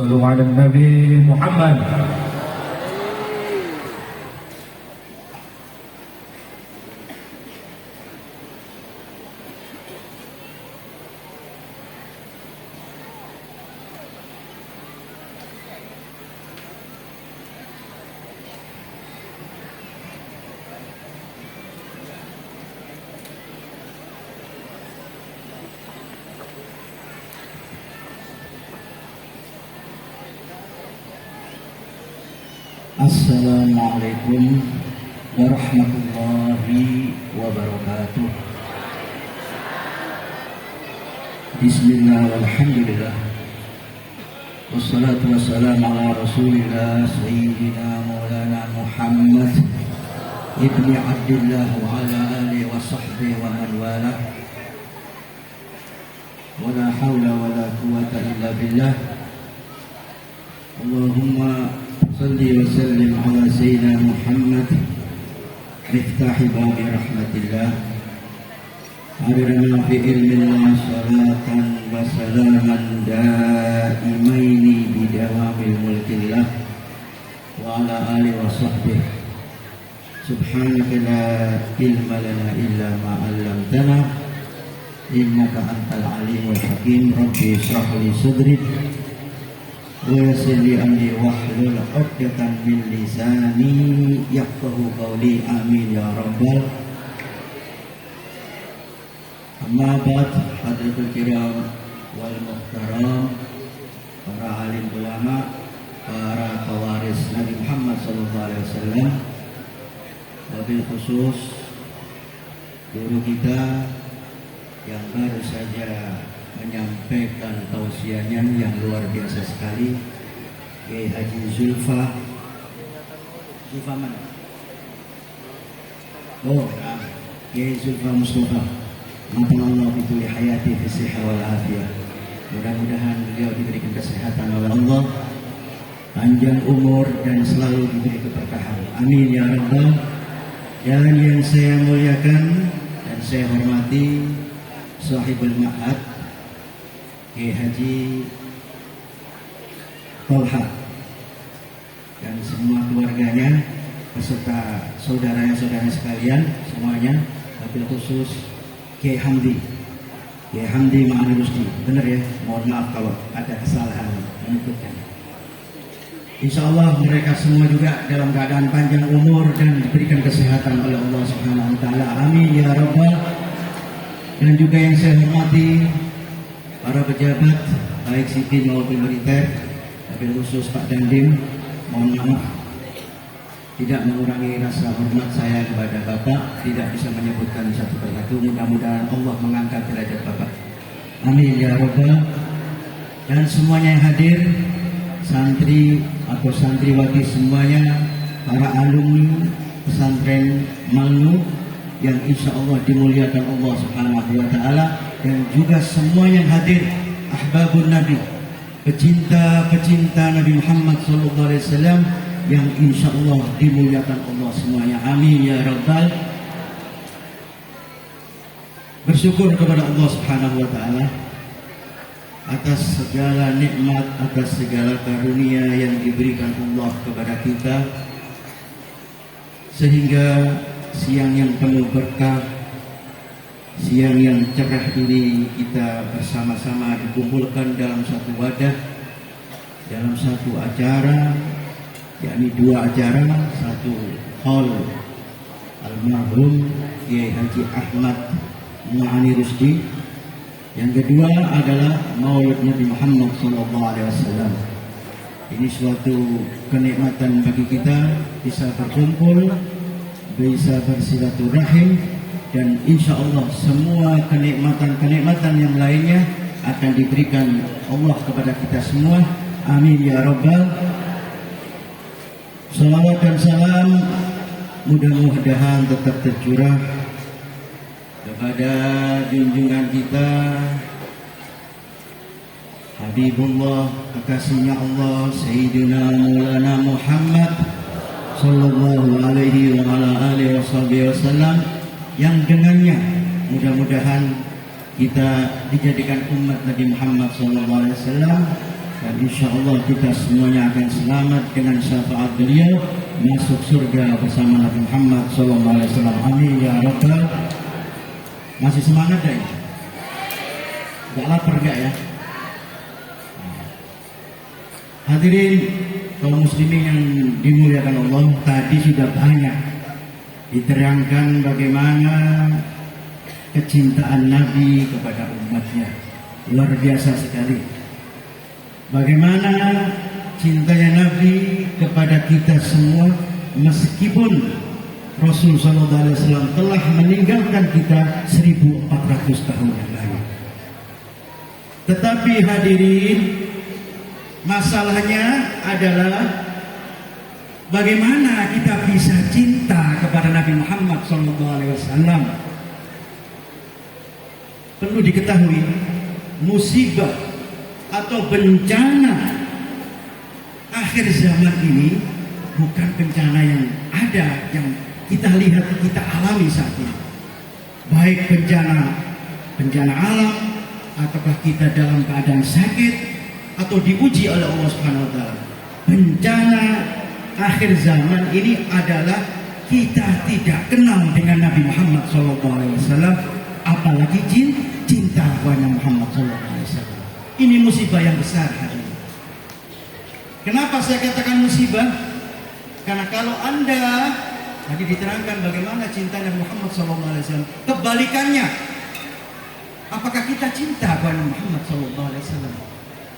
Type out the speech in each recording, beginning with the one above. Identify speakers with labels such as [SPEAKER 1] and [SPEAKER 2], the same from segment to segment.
[SPEAKER 1] صلوا على النبي محمد.
[SPEAKER 2] Assalamualaikum warahmatullahi wabarakatuh. Bismillah walhamdulillah wassalatu wassalamu ala rasulillah sayyidina maulana Muhammad ibni Abdillah wa ala alihi wa sahbihi wa man wala wala hawla wala quwwata illa billah. Allahumma salli wa sallim ala sayyidina Muhammad miftahi babi rahmatillah adirana fi ilmillah salatan wa salaman daimaini bidawamil mulkillah wa ala alihi wa sahbihi subhanaka la ilma lana illa ma 'allamtana innaka antal alimul hakim. Rabbi ishrah li sadri wa yassir li amri wahlul 'uqdatam min lisani yafqahu qawli. Amin ya rabbal. Amma ba'd, hadratul kiram wal muhtaram, para alim ulama, para pewaris Nabi Muhammad sallallahu alaihi wasallam, wabil khusus guru kita yang baru saja menyampaikan tausiahnya yang luar biasa sekali, Kiai Haji Zulfa mana? Oh, Kiai Zulfa Mustafa. Matallahu bituli hayati fi sihha wal afiyah. Mudah-mudahan beliau diberikan kesehatan oleh Allah, panjang umur dan selalu diberi keberkahan. Amin ya rabbal. Dan yang saya muliakan dan saya hormati sahibul ma'ad Kiai Haji Tolha dan semua keluarganya beserta saudara-saudara sekalian semuanya, wabil khusus Kiai Hamdi Ma'ani Rusdi. Benar ya, mohon maaf kalau ada kesalahan menyebutkan. Insya Allah mereka semua juga dalam keadaan panjang umur dan diberikan kesehatan oleh Allah Subhanahu wa Ta'ala. Amin ya rabbal. Dan juga yang saya hormati para pejabat baik sipil maupun militer, wabil khusus Pak Dandim, mohon maaf tidak mengurangi rasa hormat saya kepada Bapak, tidak bisa menyebutkan satu persatu. Mudah-mudahan Allah mengangkat derajat Bapak. Amin ya rabbal. Dan semuanya yang hadir, santri atau santriwati semuanya, para alumni pesantren Malnu yang insya Allah dimuliakan Allah Subhanahu wa Ta'ala, dan juga semua yang hadir ahbabun Nabi, pecinta Nabi Muhammad sallallahu alaihi wasallam yang insya Allah dimuliakan Allah semuanya. Amin ya rabbal. Bersyukur kepada Allah Subhanahu wa Ta'ala atas segala nikmat, atas segala karunia yang diberikan Allah kepada kita, sehingga siang yang penuh berkah, siang yang cerah ini kita bersama-sama dikumpulkan dalam satu wadah, dalam satu acara, yakni dua acara. Satu hall almarhum Kiai Haji Ahmad Ma'ani Rusdi, yang kedua adalah Maulid Nabi Muhammad SAW. Ini suatu kenikmatan bagi kita bisa berkumpul, bisa bersilaturahim, dan insya Allah semua kenikmatan yang lainnya akan diberikan Allah kepada kita semua. Amin ya rabbal. Salawat dan salam mudah-mudahan tetap tercurah kepada junjungan kita Habibullah, kekasihnya Allah, Sayyidina Maulana Muhammad sallallahu alaihi wa ala alihi wasallam, yang dengannya mudah-mudahan kita dijadikan umat Nabi Muhammad sallallahu alaihi wasallam Dan insya Allah kita semuanya akan selamat dengan syafaat beliau masuk surga bersama Nabi Muhammad SAW. Amin ya Rabbal. Masih semangat ya? Gak lapar gak ya? Hadirin kaum muslimin yang dimuliakan Allah, tadi sudah banyak diterangkan bagaimana kecintaan Nabi kepada umatnya. Luar biasa sekali. Bagaimana cintanya Nabi kepada kita semua, meskipun Rasul SAW telah meninggalkan kita 1400 tahun yang lalu. Tetapi hadirin, masalahnya adalah bagaimana kita bisa cinta kepada Nabi Muhammad SAW. Perlu diketahui, musibah atau bencana akhir zaman ini bukan bencana yang ada, yang kita lihat, kita alami saat ini. Baik bencana alam, ataukah kita dalam keadaan sakit atau diuji oleh Allah Subhanahu wa taala. Bencana akhir zaman ini adalah kita tidak kenal dengan Nabi Muhammad SAW, apalagi cinta kepada Muhammad SAW. Ini musibah yang besar hari ini. Kenapa saya katakan musibah? Karena kalau Anda tadi diterangkan bagaimana cinta Nabi Muhammad SAW, kebalikannya, apakah kita cinta kepada Muhammad SAW?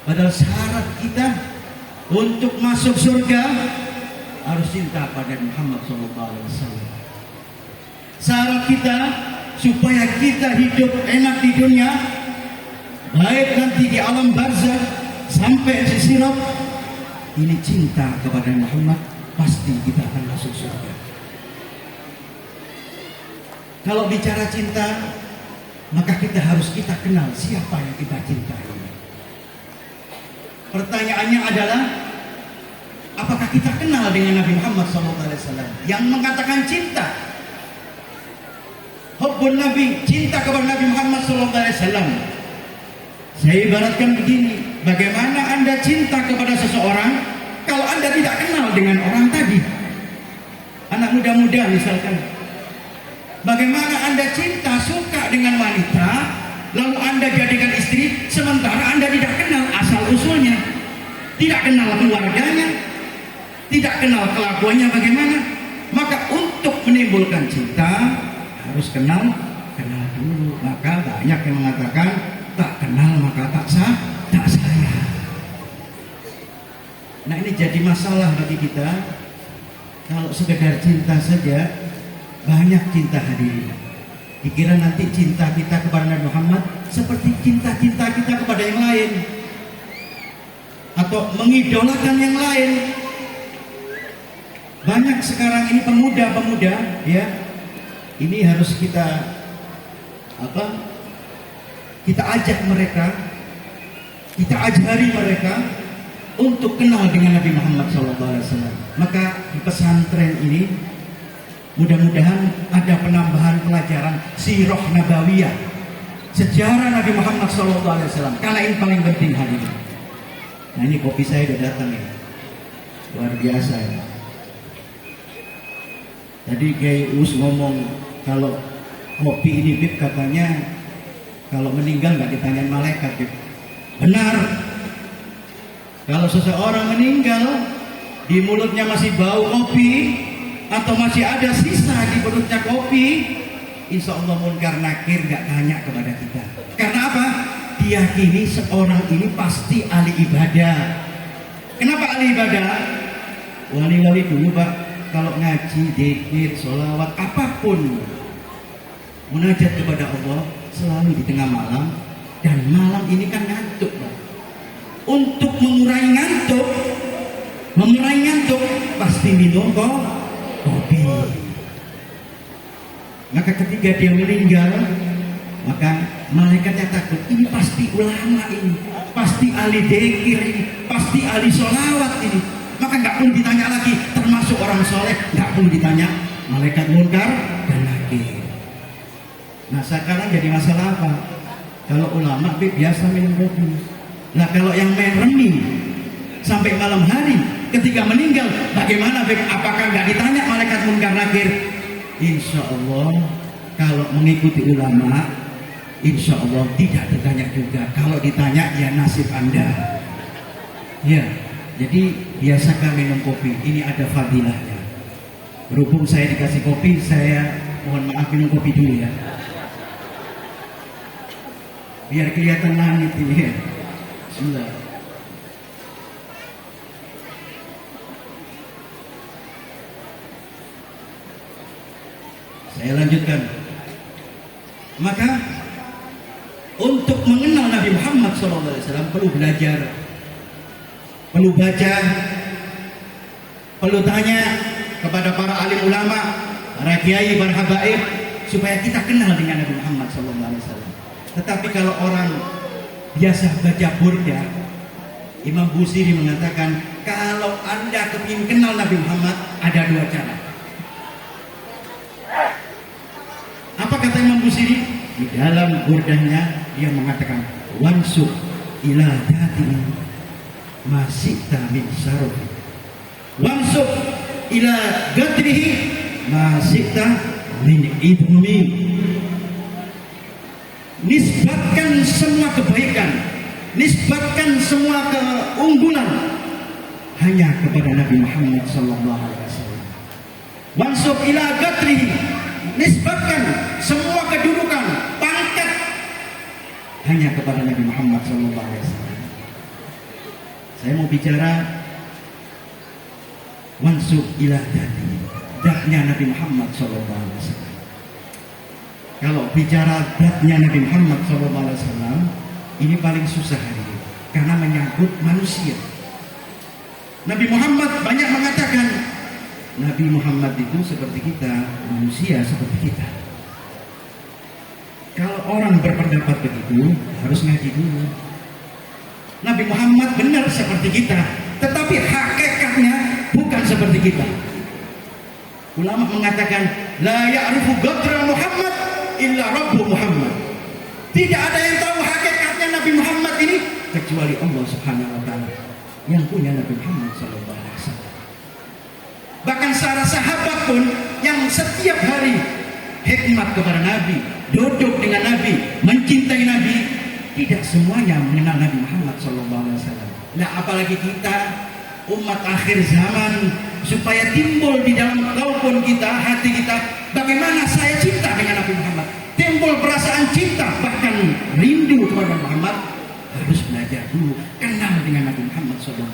[SPEAKER 2] Padahal syarat kita untuk masuk surga harus cinta pada Muhammad SAW. Syarat kita supaya kita hidup enak di dunia, baik nanti di alam barzakh sampai di sirat, ini cinta kepada Muhammad, pasti kita akan masuk surga. Kalau bicara cinta, maka kita harus kenal siapa yang kita cintai. Pertanyaannya adalah, apakah kita kenal dengan Nabi Muhammad SAW yang mengatakan cinta? Hubbun Nabi, cinta kepada Nabi Muhammad SAW. Saya ibaratkan begini, bagaimana Anda cinta kepada seseorang kalau Anda tidak kenal dengan orang tadi? Anak muda-muda misalkan, bagaimana Anda cinta, suka dengan wanita, lalu Anda jadikan istri, sementara Anda tidak kenal asal-usulnya, tidak kenal keluarganya, tidak kenal kelakuannya bagaimana? Maka untuk menimbulkan cinta harus kenal dulu. Maka banyak yang mengatakan, tak kenal maka tak sayang. Nah, ini jadi masalah bagi kita. Kalau sekedar cinta saja, banyak cinta hadirin. Dikira nanti cinta kita kepada Nabi Muhammad seperti cinta-cinta kita kepada yang lain, atau mengidolakan yang lain. Banyak sekarang ini pemuda-pemuda, ya, ini harus kita ajak mereka, kita ajari mereka untuk kenal dengan Nabi Muhammad SAW. Maka di pesantren ini mudah-mudahan ada penambahan pelajaran sirah nabawiyah, sejarah Nabi Muhammad SAW, karena ini paling penting hari ini. Nah, ini kopi saya udah datang ya, luar biasa ya. Tadi Kiai Us ngomong kalau kopi ini Bib, katanya kalau meninggal nggak ditanyain malaikat, Bib. Benar. Kalau seseorang meninggal, di mulutnya masih bau kopi, atau masih ada sisa di perutnya kopi, insya Allah munkar nakir nggak tanya kepada kita. Karena apa? Diyakini seorang ini pasti ahli ibadah. Kenapa ahli ibadah? Wali-wali dulu Pak, kalau ngaji, dzikir, sholawat, apapun, munajat kepada Allah selalu di tengah malam, dan malam ini kan ngantuk Pak. Untuk mengurangi ngantuk pasti minum kopi. Maka ketika dia meninggal, maka malaikatnya takut, ini pasti ulama ini, pasti ahli dzikir ini, pasti ahli sholawat ini. Maka nggak perlu ditanya lagi, termasuk orang soleh, nggak perlu ditanya malaikat munkar dan nakir. Nah, sekarang jadi masalah apa? Kalau ulama biasa minum kopi, Nah kalau yang main remi sampai malam hari ketika meninggal, bagaimana? Apakah nggak ditanya malaikat munkar nakir? Insya Allah kalau mengikuti ulama, insya Allah tidak ditanya juga. Kalau ditanya ya nasib Anda. Ya, jadi biasakan minum kopi. Ini ada fadilahnya. Berhubung saya dikasih kopi, saya mohon maaf minum kopi dulu ya. Biar kelihatan langit ini ya. Bismillah. Saya lanjutkan. Maka untuk mengenal Nabi Muhammad SAW perlu belajar, perlu baca, perlu tanya kepada para alim ulama, para kiai, para habaib, supaya kita kenal dengan Nabi Muhammad SAW. Tetapi kalau orang biasa baca burda, Imam Busiri mengatakan kalau Anda ingin kenal Nabi Muhammad ada dua cara. Apa kata Imam Busiri? Di dalam burdahnya dia mengatakan wansuk ila dati masita min sarofi, wansuk ila gadrihi masita min idmi. Nisbatkan semua kebaikan, nisbatkan semua keunggulan hanya kepada Nabi Muhammad SAW. Wansub ila gadrihi, nisbatkan semua kedudukan, pangkat hanya kepada Nabi Muhammad SAW. Saya mau bicara wansub ila dati, daknya Nabi Muhammad SAW. Kalau bicara zatnya Nabi Muhammad SAW, ini paling susah hari ini karena menyangkut manusia. Nabi Muhammad banyak mengatakan Nabi Muhammad itu seperti kita, manusia seperti kita. Kalau orang berpendapat begitu harus ngaji dulu. Nabi Muhammad benar seperti kita, tetapi hakikatnya bukan seperti kita. Ulama mengatakan la ya'rifu qadra Muhammad illa Rabbu Muhammad. Tidak ada yang tahu hakikatnya Nabi Muhammad ini kecuali Allah Subhanahu wa taala yang punya Nabi Muhammad sallallahu alaihi wasallam. Bahkan para sahabat pun yang setiap hari hikmat kepada Nabi, duduk dengan Nabi, mencintai Nabi, tidak semuanya mengenal Nabi Muhammad sallallahu alaihi wasallam. Nah, apalagi kita umat akhir zaman, supaya timbul di dalam kalbun kita, hati kita, bagaimana saya cinta dengan Nabi Muhammad, timbul perasaan cinta, bahkan rindu kepada Muhammad, harus belajar dulu, kenal dengan Nabi Muhammad SAW.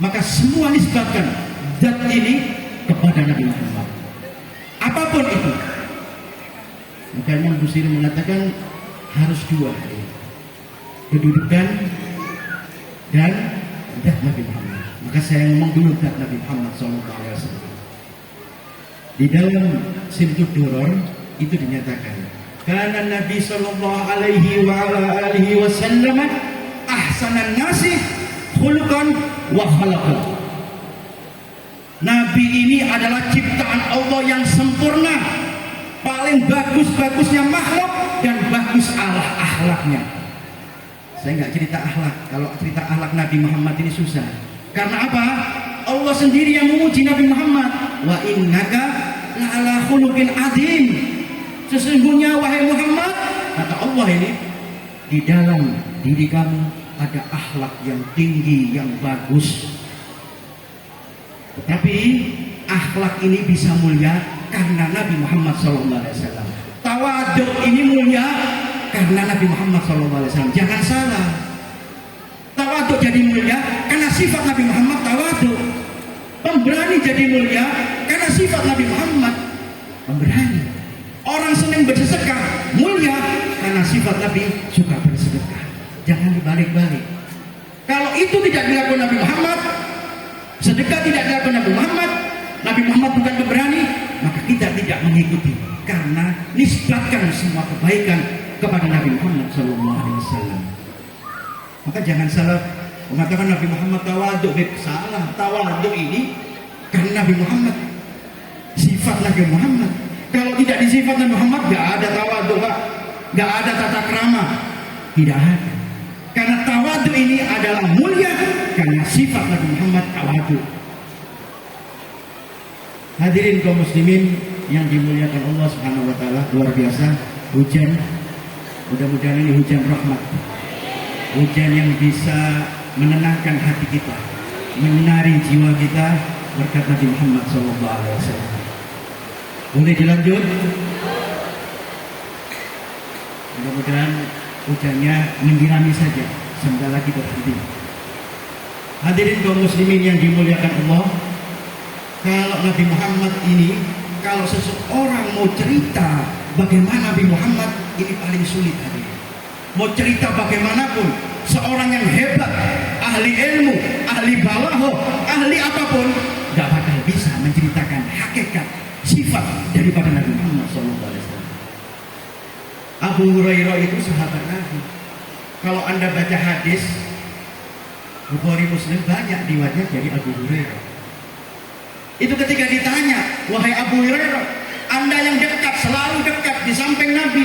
[SPEAKER 2] Maka semua nisbatkan zat ini kepada Nabi Muhammad, apapun itu. Maka Imam Busiri mengatakan harus dua, kedudukan dan zat Nabi Muhammad. Maka saya ngomong dulu zat Nabi Muhammad SAW. Di dalam Simtud Duror itu dinyatakan karena Nabi sallallahu alaihi wa ala alihi wasallam ahsanan nasi khuluqan wa khalaqan. Nabi ini adalah ciptaan Allah yang sempurna, paling bagus-bagusnya makhluk dan bagus akhlaknya. Saya nggak cerita akhlak, kalau cerita akhlak Nabi Muhammad ini susah. Karena apa? Allah sendiri yang memuji Nabi Muhammad. Wa innaka la'ala khuluqin adzim. Sesungguhnya wahai Muhammad, kata Allah ini, di dalam diri kamu ada akhlak yang tinggi, yang bagus. Tetapi akhlak ini bisa mulia karena Nabi Muhammad SAW. Tawaduk ini mulia karena Nabi Muhammad SAW. Jangan salah. Tawaduk jadi mulia karena sifat Nabi Muhammad tawaduk. Pemberani jadi mulia karena sifat Nabi Muhammad pemberani. Orang senang bersedekah mulia karena sifat Nabi suka bersedekah. Jangan dibalik-balik. Kalau itu tidak dilakukan Nabi Muhammad, sedekah tidak dilakukan Nabi Muhammad, Nabi Muhammad bukan pemberani, maka kita tidak mengikuti karena nisbatkan semua kebaikan kepada Nabi Muhammad SAW. Maka jangan salah mengatakan Nabi Muhammad tawaduk. Salah. Tawaduk ini karena Nabi Muhammad, sifat Nabi Muhammad. Kalau tidak disifat Nabi Muhammad, gak ada tawaduk, gak ada tata krama, tidak ada. Karena ini adalah mulia karena sifat Nabi Muhammad tawadu. Hadirin kaum muslimin yang dimuliakan Allah Subhanahu wa taala, luar biasa hujan. Mudah-mudahan ini hujan rahmat. Hujan yang bisa menenangkan hati kita, menyinari jiwa kita berkat Nabi Muhammad sallallahu alaihi wasallam. Boleh dilanjut? Mudah-mudahan hujannya menyirami saja, sebentar lagi berhenti. Hadirin kaum muslimin yang dimuliakan Allah, kalau Nabi Muhammad ini, kalau seseorang mau cerita bagaimana Nabi Muhammad ini paling sulit hadirin. Mau cerita bagaimanapun, seorang yang hebat, ahli ilmu, ahli balaghah, ahli apapun, gak bakal bisa menceritakan hakikat sifat daripada Nabi Muhammad SAW. Abu Hurairah itu sahabat Nabi. Kalau anda baca hadis Bukhari Muslim, banyak riwayat dari Abu Hurairah. Itu ketika ditanya, wahai Abu Hurairah, anda yang dekat, selalu dekat di samping Nabi,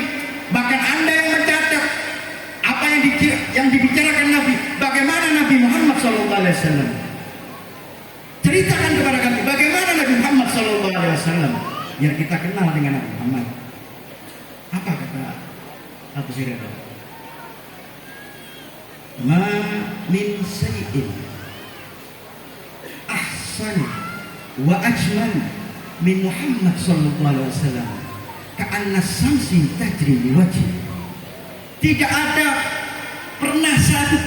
[SPEAKER 2] bahkan anda yang mencatat apa yang dibicarakan Nabi, bagaimana Nabi Muhammad SAW? Ceritakan kepada kami bagaimana Nabi Muhammad SAW, biar kita kenal dengan Nabi Muhammad. Apa kata Abu Hurairah? Ma min sayyidin ahsan wa ajmal min Muhammad sallallahu alaihi wasallam ka'anna samsi tajri di wajhi. Tidak ada pernah satu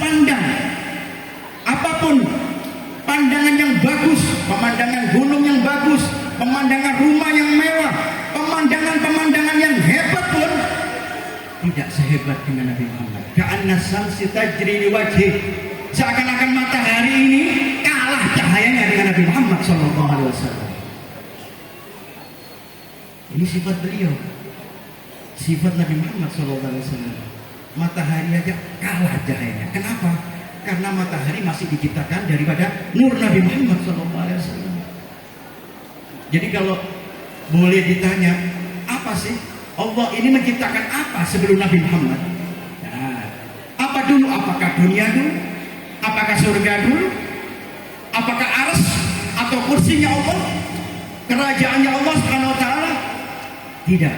[SPEAKER 2] apapun pandangan yang bagus, pemandangan gunung yang bagus, pemandangan rumah yang mewah, pemandangan yang hebat pun tidak sehebat dengan Nabi Muhammad. Ka'anna samsi tajri li wajhi, seakan-akan matahari ini kalah cahayanya dengan Nabi Muhammad sallallahu alaihi wasallam. Ini sifat beliau, sifat Nabi Muhammad sallallahu alaihi wasallam. Matahari aja kalah cahayanya. Kenapa? Karena matahari masih diciptakan daripada nur Nabi Muhammad sallallahu alaihi wasallam. Jadi kalau boleh ditanya, apa sih Allah ini menciptakan apa sebelum Nabi Muhammad? Nah, apa dulu? Apakah dunia dulu? Apakah surga dulu? Apakah arsy atau kursinya Allah? Kerajaannya Allah Subhanahu wa taala? Tidak.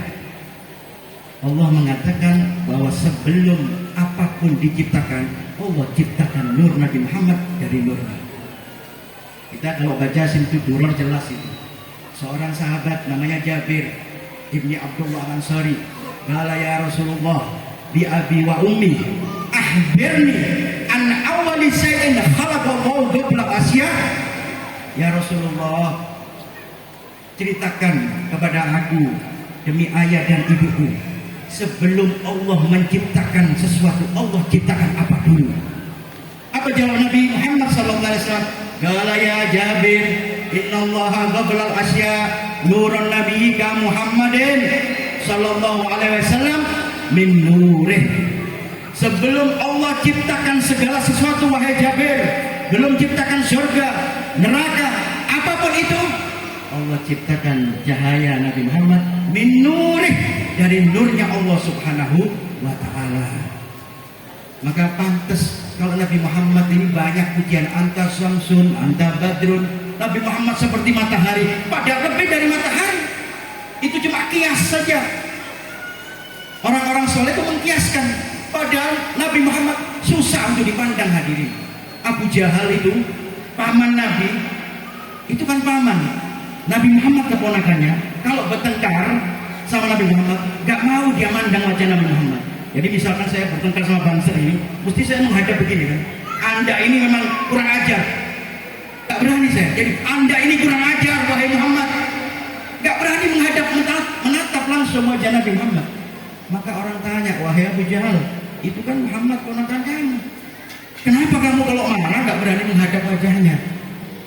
[SPEAKER 2] Allah mengatakan bahwa sebelum apapun diciptakan, Allah ciptakan nur Nabi Muhammad dari nurnya. Kita kalau baca Simtud Duror jelas itu. Seorang sahabat namanya Jabir Ibni Abdullah Al-Ansari, qala ya Rasulullah bi abi wa ummi akhbirni an awwali shay'in khalaqallahu qabla asya. Ya Rasulullah, ceritakan kepada aku demi ayah dan ibuku, sebelum Allah menciptakan sesuatu, Allah ciptakan apa dulu? Apa jawab Nabi Muhammad sallallahu alaihi wasallam? Qala ya Jabir, innallaha qabla al-asya nurun nabiyyika Muhammadin sallallahu alaihi wasallam min nurih. Sebelum Allah ciptakan segala sesuatu, wahai Jabir, belum ciptakan surga, neraka, apapun itu, Allah ciptakan cahaya Nabi Muhammad min nurih, dari nurnya Allah Subhanahu wa ta'ala. Maka pantas kalau Nabi Muhammad ini banyak pujian, anta syamsun, anta badrun. Nabi Muhammad seperti matahari, padahal lebih dari matahari. Itu cuma kias saja. Orang-orang soleh itu mengkiaskan, padahal Nabi Muhammad susah untuk dipandang hadirin. Abu Jahal itu paman Nabi, itu kan paman Nabi Muhammad, keponakannya. Kalau bertengkar sama Nabi Muhammad, gak mau dia mandang wajah Nabi Muhammad. Jadi misalkan saya bertengkar sama bangsa ini, mesti saya menghadap begini kan, anda ini memang kurang ajar, gak berani saya. Jadi anda ini kurang ajar wahai Muhammad, gak berani menatap langsung wajah Nabi Muhammad. Maka orang tanya, wahai Abu Jahal, itu kan Muhammad ponakan kamu, kenapa kamu kalau marah gak berani menghadap wajahnya?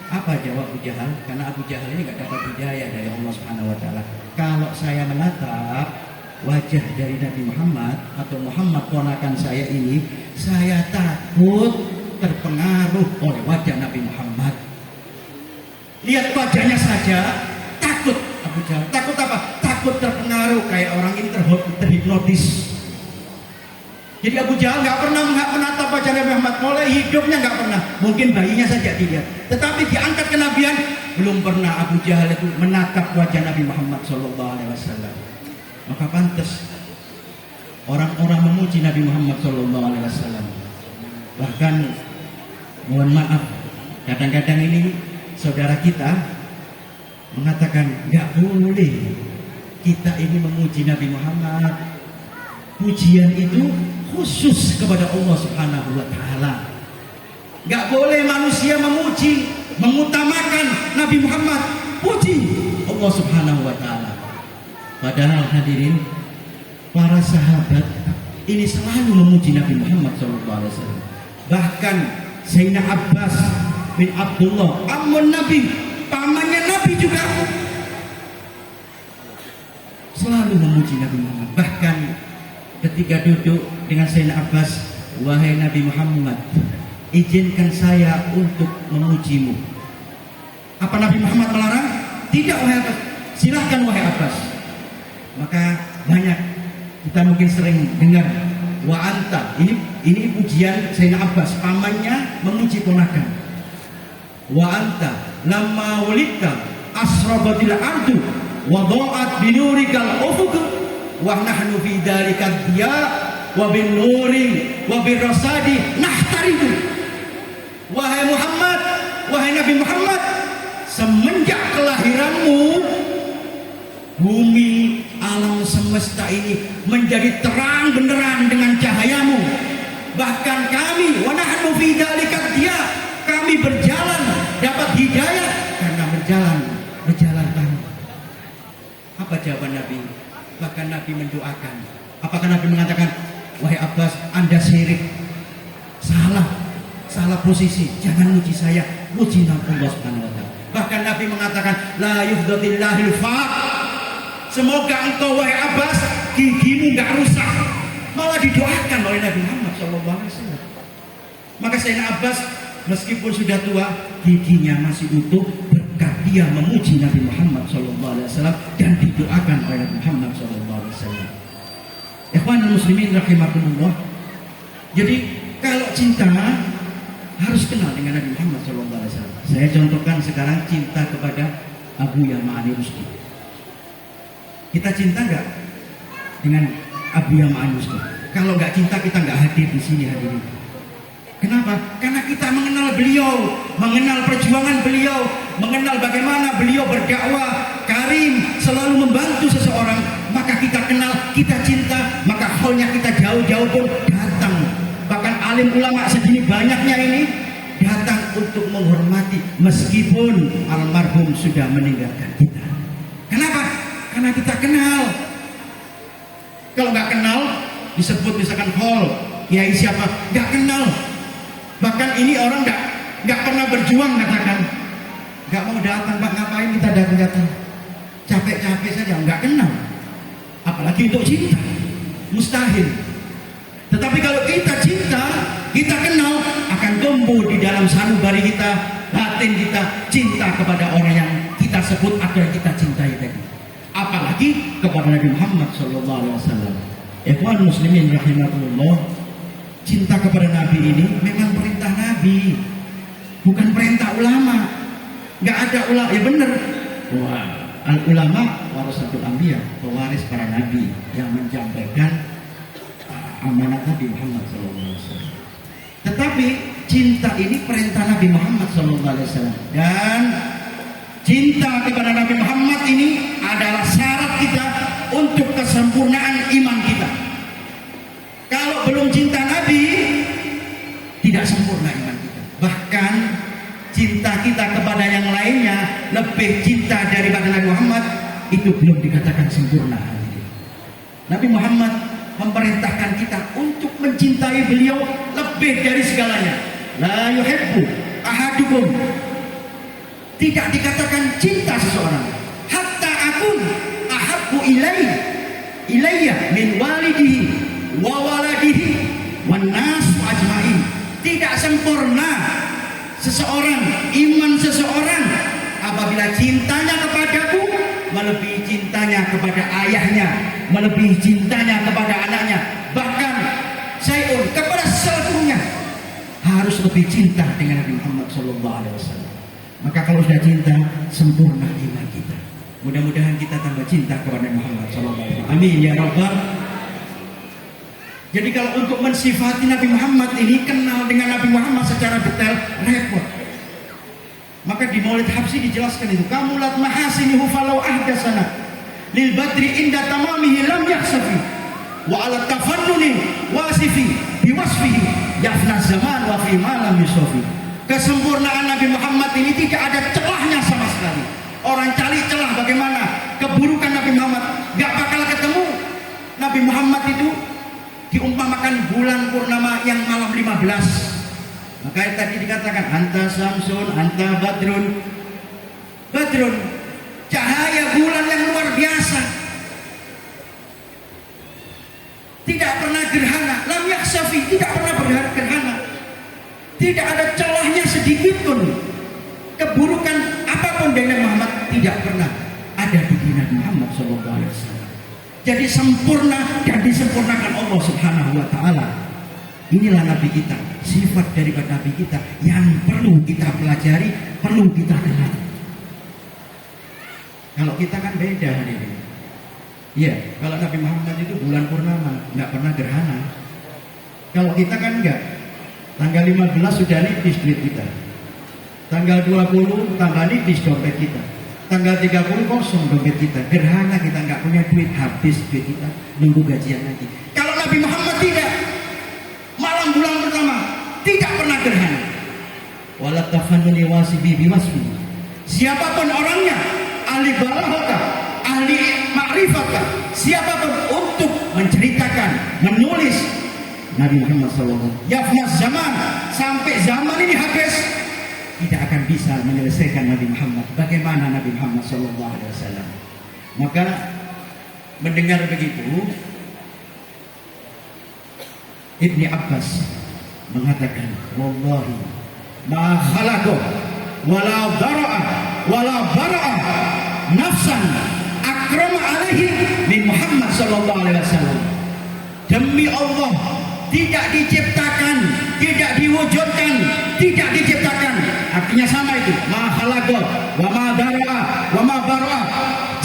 [SPEAKER 2] Apa jawab Abu Jahal? Karena Abu Jahal ini gak dapat hidayah dari Allah Subhanahu wa ta'ala. Kalau saya menatap wajah dari Nabi Muhammad atau Muhammad ponakan saya ini, saya takut terpengaruh oleh wajah Nabi Muhammad. Lihat wajahnya saja takut Abu Jahal. Takut apa? Takut terpengaruh, kayak orang ini terhipnotis. Jadi Abu Jahal nggak pernah menatap wajah Nabi Muhammad, mulai hidupnya nggak pernah. Mungkin bayinya saja dilihat, tetapi diangkat kenabian belum pernah Abu Jahal itu menatap wajah Nabi Muhammad SAW. Maka pantas orang-orang memuji Nabi Muhammad SAW. Bahkan mohon maaf, kadang-kadang ini saudara kita mengatakan nggak boleh kita ini memuji Nabi Muhammad. Pujian itu khusus kepada Allah Subhanahu wa Ta'ala. Nggak boleh manusia memuji, mengutamakan Nabi Muhammad, puji Allah Subhanahu wa Ta'ala. Padahal hadirin, para sahabat ini selalu memuji Nabi Muhammad SAW. Bahkan Sayyidina Abbas bin Abdullah, ammun Nabi, pamannya Nabi juga selalu memuji Nabi Muhammad. Bahkan ketika duduk dengan Sayyidina Abbas, wahai Nabi Muhammad, izinkan saya untuk memujimu. Apa Nabi Muhammad melarang? Tidak, wahai Abbas, silahkan wahai Abbas. Maka banyak kita mungkin sering dengar wa anta, ini pujian Sayyidina Abbas, pamannya memuji ponakan. Wa anta lamma wulidta asrabatil ardu wa dha'at binurikal ufuq wa nahnu fi dzalika diya wa bin nuri wa bir rasadi nahtaridu. Wahai Muhammad, wahai Nabi Muhammad, semenjak kelahiranmu bumi alam semesta ini menjadi terang benderang dengan cahayamu. Bahkan kami wa nahnu fi dzalika diya, kami berjalan dapat hidayah karena berjalan kami. Apa jawaban Nabi? Bahkan Nabi mendoakan. Apakah Nabi mengatakan, wahai Abbas, Anda syirik, salah posisi, jangan muji saya, muji Allah Subhanahu wa Ta'ala. Bahkan Nabi mengatakan, la yufdhatillahil fa', semoga engkau wahai Abbas gigimu nggak rusak. Malah didoakan oleh Nabi Muhammad SAW. Maka Sayyidina Abbas meskipun sudah tua, giginya masih utuh berkat dia memuji Nabi Muhammad SAW dan didoakan oleh Nabi Muhammad SAW. Ikhwanul muslimin rahimakumullah. Jadi kalau cinta harus kenal dengan Nabi Muhammad SAW. Saya contohkan sekarang cinta kepada Abu Yamani Rusdi. Kita cinta nggak dengan Abu Yamani Rusdi? Kalau nggak cinta kita nggak hadir di sini hadirin. Kenapa? Karena kita mengenal beliau, mengenal perjuangan beliau, mengenal bagaimana beliau berdakwah, karim, selalu membantu seseorang. Maka kita kenal, kita cinta, maka haulnya kita jauh-jauh pun datang. Bahkan alim ulama segini banyaknya ini datang untuk menghormati meskipun almarhum sudah meninggalkan kita. Kenapa? Karena kita kenal. Kalau nggak kenal, disebut misalkan hall, kiai siapa? Nggak kenal. Bahkan ini orang nggak pernah berjuang, katakan nggak mau datang, Pak, ngapain kita datang, capek-capek saja, nggak kenal, apalagi untuk cinta, mustahil. Tetapi kalau kita cinta, kita kenal, akan tumbuh di dalam sanubari kita, batin kita, cinta kepada orang yang kita sebut atau yang kita cintai tadi, apalagi kepada Nabi Muhammad SAW. Ikhwan muslimin rahimahullah. Cinta kepada Nabi ini memang perintah Nabi, bukan perintah ulama. Nggak ada ulama, ya benar. Wah, al ulama warasatul anbiya, pewaris para nabi yang menyampaikan amanat Nabi Muhammad SAW. Tetapi cinta ini perintah Nabi Muhammad SAW, dan cinta kepada Nabi Muhammad ini adalah syarat kita untuk kesempurnaan iman kita. Kalau belum cinta Nabi, tidak sempurna iman kita. Bahkan cinta kita kepada yang lainnya lebih cinta daripada Nabi Muhammad, itu belum dikatakan sempurna. Nabi Muhammad memerintahkan kita untuk mencintai beliau lebih dari segalanya. La yuhibbu ahadukum, tidak dikatakan cinta seseorang hatta akun ahabbu ilayya min walidihi wa waladihi wan nas ajmain. Tidak sempurna seseorang, iman seseorang, apabila cintanya kepadaku melebihi cintanya kepada ayahnya, melebihi cintanya kepada anaknya. Bahkan saya lebih cinta dengan Nabi Muhammad SAW. Maka kalau sudah cinta, sempurna iman kita. Mudah-mudahan kita tambah cinta kepada Nabi Muhammad SAW. Amin ya Rabbal. Jadi kalau untuk mensifati Nabi Muhammad ini, kenal dengan Nabi Muhammad secara detail, repot. Maka di Maulid Habsyi dijelaskan itu, kamulat mahasinihu falau ahdasana lil badri inda tamamihi lam yakhsafi wa ala tafannuni wasifi biwasfihi yafna zaman wa fi malam yusofi. Kesempurnaan Nabi Muhammad ini tidak ada celahnya sama sekali. Orang cari celah bagaimana keburukan Nabi Muhammad, gak bakal ketemu. Nabi Muhammad itu diumpamakan bulan purnama yang malam 15. Makanya tadi dikatakan anta samsun, anta badrun. Badrun, cahaya bulan yang luar biasa, tidak pernah gerhana. Lam yakhsafi, tidak pernah gerhana. Tidak ada celahnya sedikit pun. Keburukan apapun dari Nabi Muhammad tidak pernah ada di diri Nabi Muhammad SAW. Jadi sempurna dan disempurnakan Allah Subhanahu wa Ta'ala. Inilah Nabi kita, sifat daripada Nabi kita yang perlu kita pelajari, perlu kita kenal. Kalau kita kan beda hari ini. Iya, kalau Nabi Muhammad itu bulan purnama, nggak pernah gerhana. Kalau kita kan enggak. Tanggal 15 sudah nipis duit kita. Tanggal 20 tambah nipis dompet kita. Tanggal 30 kosong dompet kita. Gerhana kita nggak punya duit, habis duit kita, nunggu gajian lagi. Kalau Nabi Muhammad tidak, malam bulan pertama tidak pernah gerhana. Wala tafannuni wasibi biwasfi. Siapapun orangnya, ahli balaghah, ahli ma'rifatah, siapapun untuk menceritakan, menulis Nabi Muhammad SAW, yafnas zaman, sampai zaman ini habis, tidak akan bisa menyelesaikan Nabi Muhammad. Bagaimana Nabi Muhammad SAW? Maka mendengar begitu, Ibni Abbas mengatakan, wallahi ma khalaqah wala dara'ah wala bara'ah nafsan akrama alaihi min Muhammad SAW. Demi Allah, tidak diciptakan, tidak diwujudkan, tidak diciptakan. Artinya sama itu. Ma khalaqah wa ma dara'a wa ma bara'ah.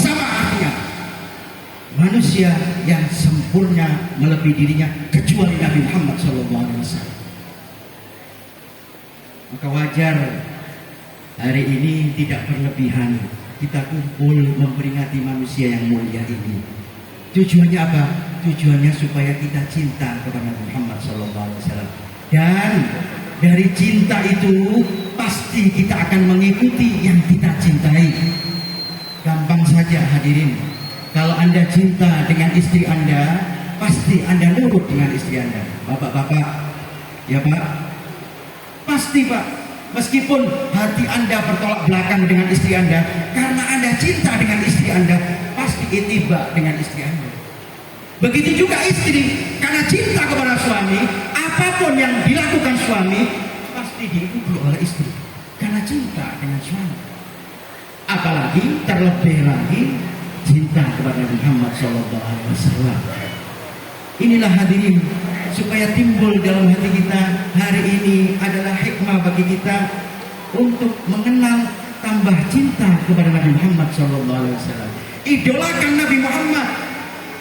[SPEAKER 2] Sama artinya. Manusia yang sempurna melebihi dirinya kecuali Nabi Muhammad SAW. Maka wajar hari ini tidak berlebihan kita kumpul memperingati manusia yang mulia ini. Tujuannya apa? Tujuannya supaya kita cinta kepada Nabi Muhammad SAW. Dan dari cinta itu pasti kita akan mengikuti yang kita cintai. Gampang saja hadirin. Kalau Anda cinta dengan istri Anda, pasti Anda nurut dengan istri Anda. Bapak-bapak, ya Pak? Pasti Pak. Meskipun hati Anda bertolak belakang dengan istri Anda, karena Anda cinta dengan istri Anda, pasti ittiba dengan istri Anda. Begitu juga istri, karena cinta kepada suami, apapun yang dilakukan suami pasti diikuti oleh istri, karena cinta dengan suami. Apalagi terlebih lagi cinta kepada Muhammad SAW. Inilah hadirin, supaya timbul dalam hati kita hari ini adalah hikmah bagi kita untuk mengenal tambah cinta kepada Nabi Muhammad SAW. Idolakan Nabi Muhammad.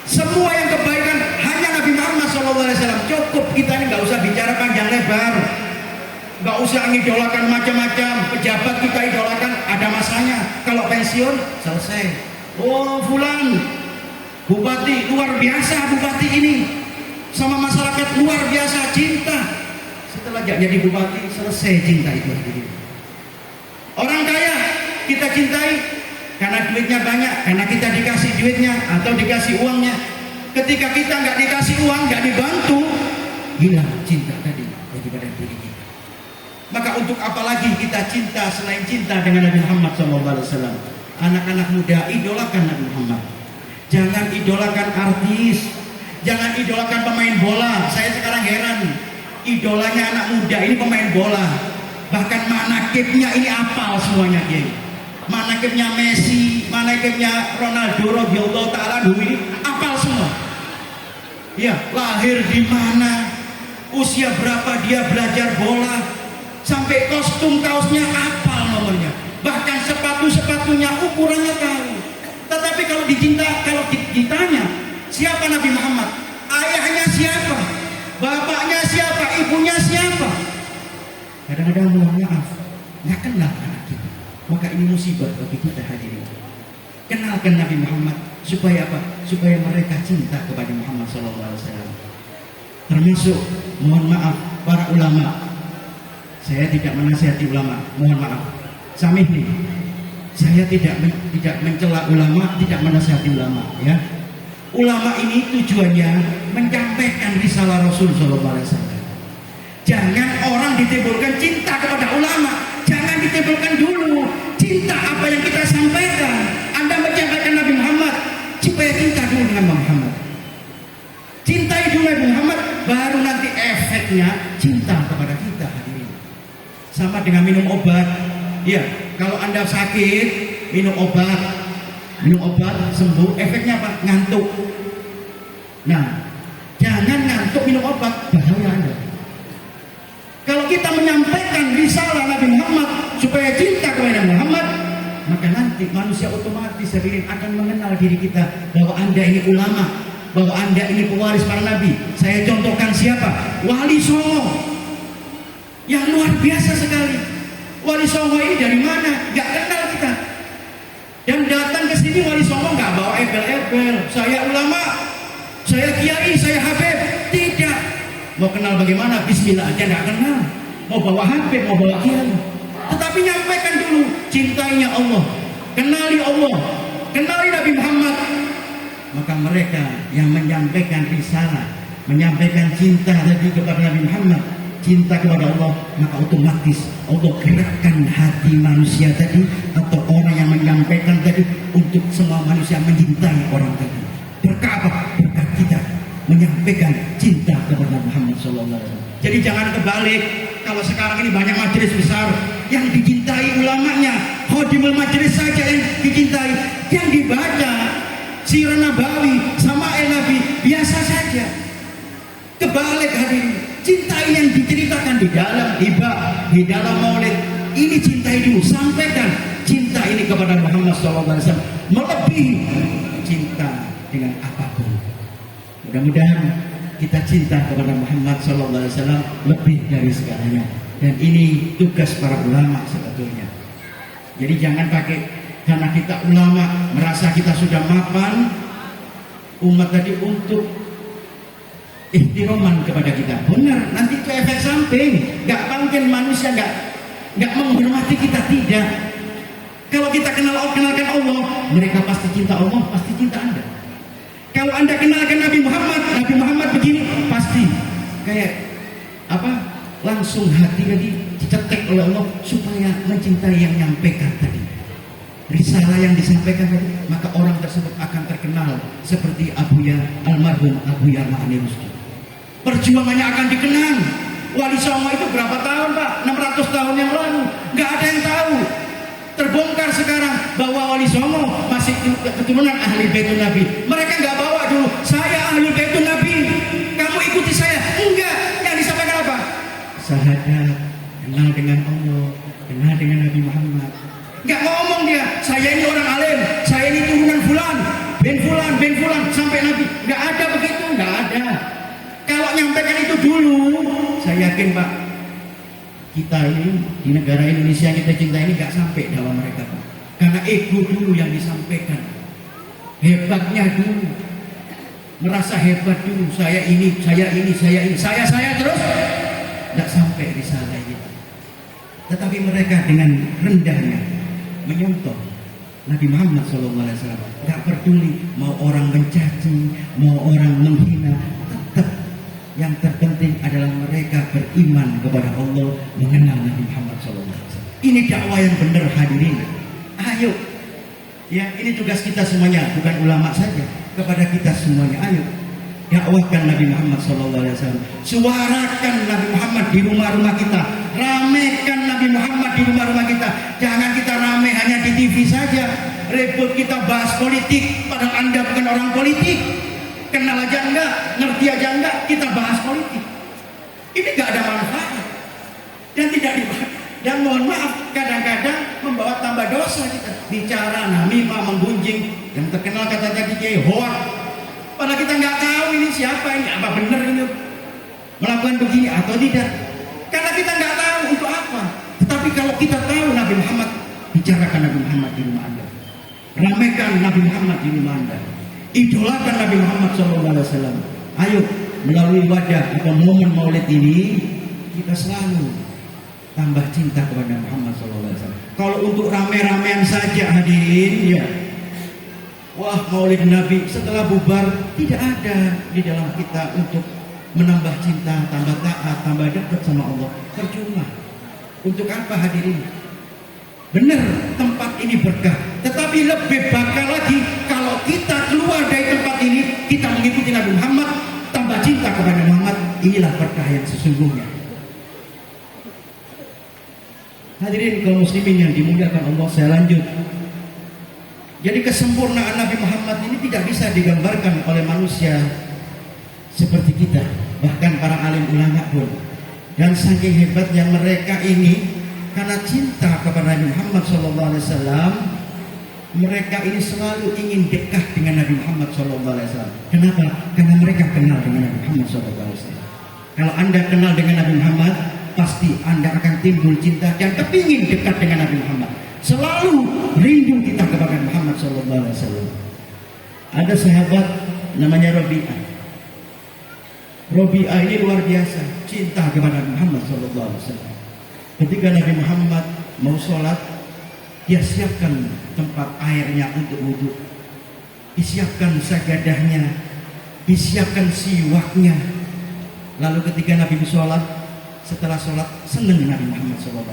[SPEAKER 2] Semua yang kebaikan hanya Nabi Muhammad SAW. Cukup, kita ini nggak usah bicara panjang lebar, nggak usah ngidolakan macam-macam. Pejabat kita idolakan, ada masanya. Kalau pensiun selesai. Oh fulan, bupati luar biasa, bupati ini sama masyarakat luar biasa, cinta. Setelah jadi bupati selesai cinta itu. Orang kaya kita cintai karena duitnya banyak, karena kita dikasih duitnya atau dikasih uangnya. Ketika kita nggak dikasih uang, nggak dibantu, hilang cinta tadi daripada diri kita. Maka untuk apa lagi kita cinta selain cinta dengan Nabi Muhammad SAW? Anak-anak muda, idolakan Nabi Muhammad. Jangan idolakan artis, jangan idolakan pemain bola. Saya sekarang heran, idolanya anak muda ini pemain bola. Bahkan manakibnya ini apal semuanya dia. Manakibnya Messi, manakibnya Ronaldo radhiyallahu taala ini apal semua. Ya, lahir di mana, usia berapa dia belajar bola, sampai kostum kaosnya apal nomornya, bahkan sepatunya ukurannya tahu. Tetapi kalau ditanya siapa Nabi Muhammad, ayahnya siapa, bapaknya siapa, ibunya siapa, kadang-kadang mohon maaf nggak kenal anak kita. Maka ini musibah bagi kita hadirin. Kenalkan Nabi Muhammad supaya apa? Supaya mereka cinta kepada Muhammad SAW. Termasuk mohon maaf para ulama. Saya tidak menasihati ulama, mohon maaf. Samihni. Saya tidak mencela ulama, tidak menasihati ulama, ya. Ulama ini tujuannya menyampaikan risalah Rasul SAW. Jangan orang ditimbulkan cinta kepada ulama, jangan ditimbulkan dulu cinta apa yang kita sampaikan. Anda menyampaikan Nabi Muhammad supaya cinta dulu dengan Muhammad. Cintai dulu Nabi Muhammad, baru nanti efeknya cinta kepada kita hadirin. Sama dengan minum obat. Ya, kalau Anda sakit, minum obat sembuh, efeknya apa? Ngantuk. Nah, jangan ngantuk minum obat, bahaya Anda. Kalau kita menyampaikan risalah Nabi Muhammad supaya cinta kepada Muhammad, maka nanti manusia otomatis hadirin akan mengenal diri kita bahwa Anda ini ulama, bahwa Anda ini pewaris para nabi. Saya contohkan siapa? Wali Songo yang luar biasa sekali. Wali Songo ini dari mana? Gak kenal kita. Dan datang ke sini Wali Songo nggak bawa embel-embel. Saya ulama, saya kiai, saya habib. Tidak. Mau kenal bagaimana? Bismillah aja nggak kenal. Mau bawa habib, mau bawa kiai. Tetapi nyampaikan dulu cintainya Allah, kenali Allah, kenali Nabi Muhammad. Maka mereka yang menyampaikan risalah, menyampaikan cinta tadi kepada Nabi Muhammad, cinta kepada Allah, maka otomatis Allah gerakkan hati manusia tadi atau orang yang menyampaikan tadi untuk semua manusia mencintai orang tadi. Berkah apa? Berkah kita menyampaikan cinta kepada Muhammad SAW. Jadi jangan kebalik. Kalau sekarang ini banyak majelis besar yang dicintai ulamanya, khodimul majelis saja yang dicintai, yang dibaca Sirah Nabawi, Sama'il Nabi biasa saja. Kebalik hadirin, cintai yang diceritakan di dalam hibah, di dalam maulid. Ini cintai dulu, sampaikan cinta ini kepada Muhammad SAW melebihi cinta dengan apapun. Mudah-mudahan kita cinta kepada Muhammad SAW lebih dari segalanya. Dan ini tugas para ulama sebetulnya. Jadi jangan pakai karena kita ulama merasa kita sudah mapan umat tadi untuk ihtiroman kepada kita. Benar, nanti itu efek samping. Gak mungkin manusia gak menghormati kita, tidak. Kalau kita kenalkan Allah, mereka pasti cinta Allah, pasti cinta Anda. Kalau Anda kenalkan Nabi Muhammad begini, pasti kayak apa? Langsung hati tadi dicetek oleh Allah supaya mencintai yang nyampaikan tadi. Risalah yang disampaikan tadi, maka orang tersebut akan terkenal seperti almarhum Abuya Ma'ani Rusdi. Perjuangannya akan dikenang. Wali Songo itu berapa tahun Pak? 600 tahun yang lalu. Gak ada yang tahu. Terbongkar sekarang bahwa Wali Songo masih keturunan ahli Baitun Nabi. Mereka nggak bawa dulu, saya ahli Baitun Nabi, kamu ikuti saya. Enggak, yang disampaikan apa? Sahadat, kenal dengan Allah, kenal dengan Nabi Muhammad. Nggak ngomong dia, saya ini orang alim, saya ini turunan fulan, bin fulan, sampai Nabi. Nggak ada begitu, nggak ada. Kalau nyampaikan itu dulu, saya yakin Pak, kita ini di negara Indonesia yang kita cinta ini gak sampai dalam mereka Pak. Karena ego dulu yang disampaikan, hebatnya dulu, merasa hebat dulu, saya ini terus gak sampai risalah ini. Tetapi mereka dengan rendahnya menyontoh Nabi Muhammad SAW, gak peduli mau orang mencaci, mau orang menghina, tetap yang terpenting adalah mereka beriman kepada Allah, mengenal Nabi Muhammad SAW. Ini dakwah yang benar hadirin. Ayo, ya ini tugas kita semuanya, bukan ulama saja, kepada kita semuanya. Ayo, dakwahkan Nabi Muhammad SAW. Suarakan Nabi Muhammad di rumah-rumah kita. Ramekan Nabi Muhammad di rumah-rumah kita. Jangan kita rame hanya di TV saja. Ribut kita bahas politik, padahal Anda bukan orang politik. Kenal aja enggak, ngerti aja enggak, kita bahas politik. Ini enggak ada manfaat. dan tidak dan mohon maaf kadang-kadang membawa tambah dosa kita bicara namimah menggunjing yang terkenal kata tadi Kiai hoak, padahal kita nggak tahu ini siapa, ini apa benar ini melakukan begini atau tidak, karena kita nggak tahu untuk apa. Tetapi kalau kita tahu Nabi Muhammad, bicarakan Nabi Muhammad di rumah Anda, ramaikan Nabi Muhammad di rumah Anda, idolakan Nabi Muhammad SAW. Ayo melalui wadah atau momen Maulid ini kita selalu tambah cinta kepada Muhammad SAW. Kalau untuk rame-ramean saja hadirin, ya, wah Maulid Nabi setelah bubar tidak ada di dalam kita untuk menambah cinta, tambah taat, tambah dekat sama Allah. Percuma. Untuk apa hadirin? Benar tempat ini berkah, tetapi lebih bakal lagi kalau kita keluar dari tempat ini, kita mengikuti Nabi Muhammad, tambah cinta kepada Muhammad. Inilah berkah yang sesungguhnya. Hadirin kaum muslimin yang dimuliakan Allah, saya lanjut. Jadi kesempurnaan Nabi Muhammad ini tidak bisa digambarkan oleh manusia seperti kita, bahkan para alim ulama pun. Dan saking hebatnya mereka ini, karena cinta kepada Nabi Muhammad SAW, mereka ini selalu ingin dekat dengan Nabi Muhammad SAW. Kenapa? Karena mereka kenal dengan Nabi Muhammad SAW. Kalau Anda kenal dengan Nabi Muhammad, pasti Anda akan timbul cinta dan kepingin dekat dengan Nabi Muhammad. Selalu rindu kita kepada Muhammad SAW. Ada sahabat namanya Robi'ah. Robi'ah ini luar biasa cinta kepada Muhammad SAW. Ketika Nabi Muhammad mau sholat, dia siapkan tempat airnya untuk wudhu, disiapkan sajadahnya, disiapkan siwaknya. Lalu ketika Nabi sholat, setelah sholat senang Nabi Muhammad SAW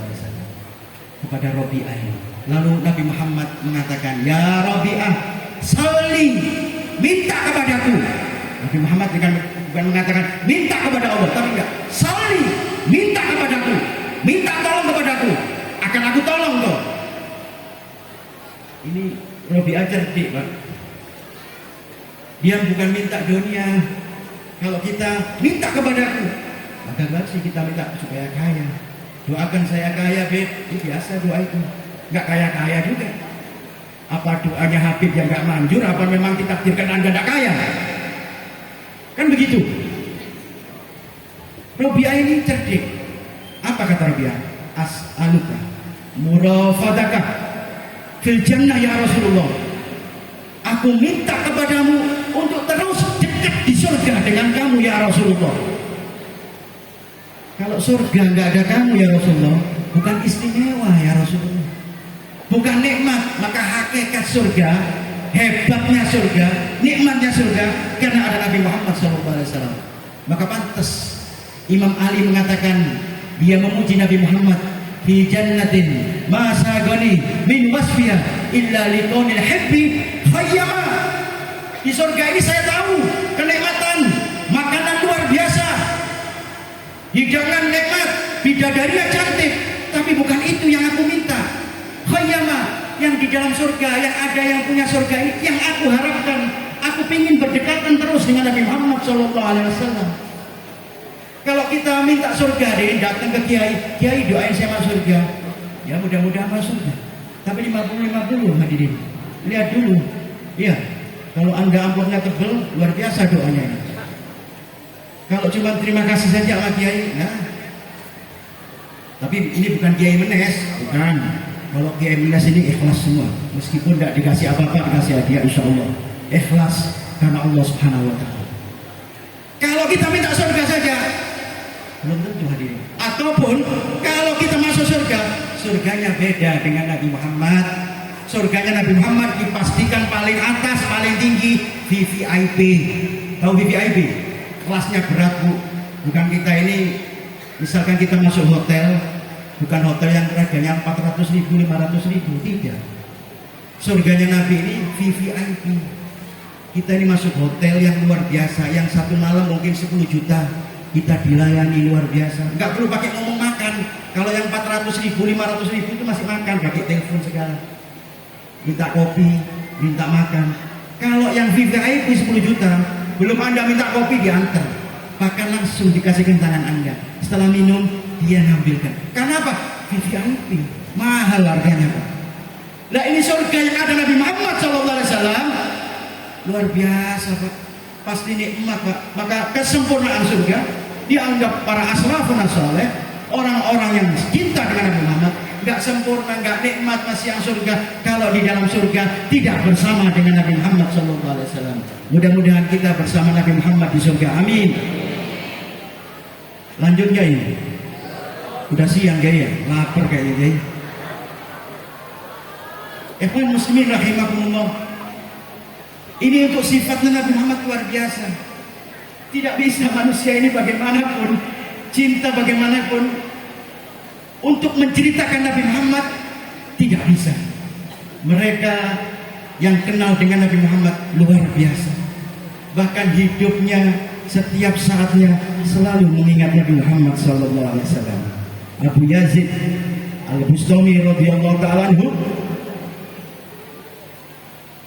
[SPEAKER 2] kepada Robi'ah ini. Lalu Nabi Muhammad mengatakan, ya Robi'ah, salli, minta kepadaku. Nabi Muhammad bukan mengatakan minta kepada Allah, tapi enggak, salli, minta kepadaku, minta tolong kepadaku, akan aku tolong kau. Ini Robi'ah cerdik, Pak. Dia bukan minta dunia. Kalau kita minta kepadaku, maka pasti kita minta supaya kaya. Doakan saya kaya, Beb. Ini biasa doa itu. Enggak kaya-kaya juga. Apa doanya Habib yang enggak manjur? Apa memang ditakdirkan Anda enggak kaya? Kan begitu. Robi'ah ini cerdik. Apa kata Robi'ah? As'aluka murafadaka fil jannah ya Rasulullah. Aku minta kepadamu untuk terus dekat di surga dengan kamu ya Rasulullah. Kalau surga nggak ada kamu ya Rasulullah, bukan istimewa ya Rasulullah, bukan nikmat. Maka hakikat surga, hebatnya surga, nikmatnya surga karena ada Nabi Muhammad SAW. Maka pantas Imam Ali mengatakan, dia memuji Nabi Muhammad, fi jannatin ma sagani min wasfiya illa liqaunil hibbi khayyama. Di surga ini saya tahu kenikmatan, makanan luar biasa, hidangan nikmat, bidadarinya cantik, tapi bukan itu yang aku minta. Khayyama, yang di dalam surga, yang ada yang punya surga ini, yang aku harapkan. Aku ingin berdekatan terus dengan Nabi Muhammad SAW. Kalau kita minta surga, dia datang ke Kiai, Kiai doain saya masuk surga. Ya mudah-mudahan masuk surga. Tapi 50-50 hadirin. Lihat dulu. Iya. Kalau Anda amplopnya tebel, luar biasa doanya. Kalau cuma terima kasih saja sama Kiai, nah. Tapi ini bukan Kiai Menes, bukan. Kalau Kiai Menes ini ikhlas semua. Meskipun tidak dikasih apa-apa, dikasih hadiah insya Allah. Ikhlas karena Allah Subhanahu wa Ta'ala. Kalau kita minta surga saja, belum tentu hadirin. Ataupun kalau kita masuk surga, surganya beda dengan Nabi Muhammad. Surganya Nabi Muhammad dipastikan paling atas, paling tinggi, VVIP. Tahu VVIP? Kelasnya berat, Bu. Bukan kita ini, misalkan kita masuk hotel, bukan hotel yang harganya 400.000, 500.000, tidak. Surganya Nabi ini VVIP. Kita ini masuk hotel yang luar biasa, yang satu malam mungkin 10 juta. Kita dilayani luar biasa, nggak perlu pakai ngomong makan. Kalau yang 400.000, 500.000 itu masih makan, pakai telepon segala, minta kopi, minta makan. Kalau yang VVIP 10 juta, belum Anda minta kopi diantar. bahkan langsung dikasihkan tangan Anda. Setelah minum, dia ngambilkan. Karena apa? VIP, mahal harganya Pak. Nah ini surga yang ada Nabi Muhammad SAW, luar biasa Pak. Pasti nikmat Pak. Maka kesempurnaan surga dianggap para asrafun as-saleh, orang-orang yang cinta dengan Nabi Muhammad, nggak sempurna, nggak nikmat masih yang surga kalau di dalam surga tidak bersama dengan Nabi Muhammad SAW. Mudah-mudahan kita bersama Nabi Muhammad di surga. Amin. Lanjut gak ini? Udah siang gak ya? Lapar kayaknya gak ya? Ikhwan muslimin rahimakumullah. Ini untuk sifatnya Nabi Muhammad luar biasa. Tidak bisa manusia ini bagaimanapun, cinta bagaimanapun, untuk menceritakan Nabi Muhammad tidak bisa. Mereka yang kenal dengan Nabi Muhammad luar biasa. Bahkan hidupnya setiap saatnya selalu mengingat Nabi Muhammad SAW. Abu Yazid Al-Bustami radhiyallahu ta'ala anhu,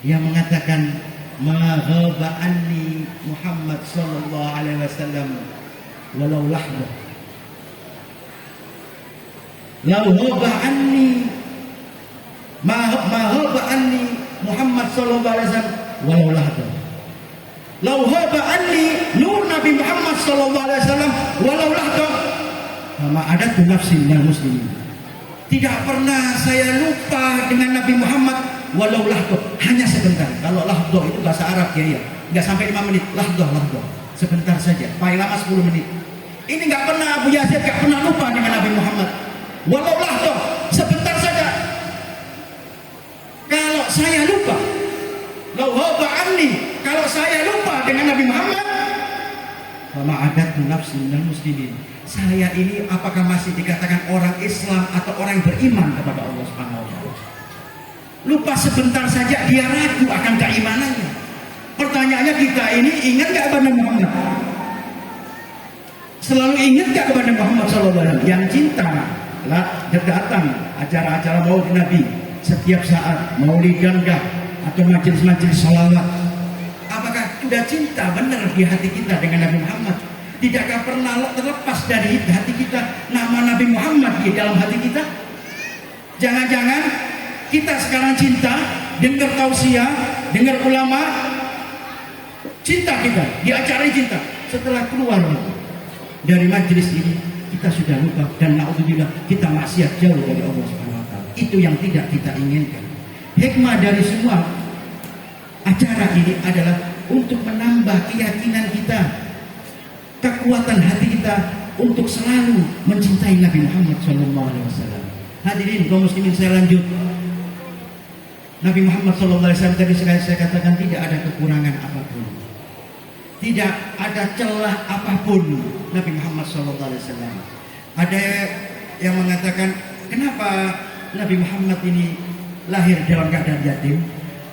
[SPEAKER 2] dia mengatakan, ma ghaba anni Muhammad sallallahu alaihi wasallam walau lahdah. Lau ghaba anni ma ghaba anni Muhammad sallallahu alaihi wasallam walau lahdah. Lau ghaba anni nur Nabi Muhammad sallallahu alaihi wasallam walau lahdah. Ma adatu nafsi minal muslimin. Tidak pernah saya lupa dengan Nabi Muhammad walau lahdoh, hanya sebentar. Kalau lahdoh itu bahasa Arab ya, nggak sampai 5 menit. Lahdoh, sebentar saja, paling lama 10 menit. Ini nggak pernah Abu Yazid nggak pernah lupa dengan Nabi Muhammad. Walau lahdoh, sebentar saja. Kalau saya lupa, lau ghaba anni, kalau saya lupa dengan Nabi Muhammad, fama adatu nafsi minal muslimin. Saya ini apakah masih dikatakan orang Islam atau orang yang beriman kepada Allah Subhanahu wa taala? Lupa sebentar saja dia ragu akan keimanannya. Pertanyaannya, kita ini ingat gak kepada Muhammad? Selalu ingat gak kepada Muhammad SAW? Yang cinta lah datang acara-acara maulid Nabi setiap saat, maulid gangga atau majelis-majelis salawat. Apakah sudah cinta benar di hati kita dengan Nabi Muhammad? Tidakkah pernah terlepas dari hati kita nama Nabi Muhammad di dalam hati kita? Jangan-jangan kita sekarang cinta, dengar tausiah, dengar ulama, cinta kita, di acara cinta. Setelah keluar dari majelis ini, kita sudah lupa dan naudzubillah kita maksiat jauh dari Allah Subhanahu wa taala. Itu yang tidak kita inginkan. Hikmah dari semua acara ini adalah untuk menambah keyakinan kita, kekuatan hati kita untuk selalu mencintai Nabi Muhammad SAW. Hadirin kaum muslimin, saya lanjut. Nabi Muhammad SAW tadi sekali saya katakan tidak ada kekurangan apapun, tidak ada celah apapun Nabi Muhammad SAW. Ada yang mengatakan, kenapa Nabi Muhammad ini lahir dalam keadaan yatim?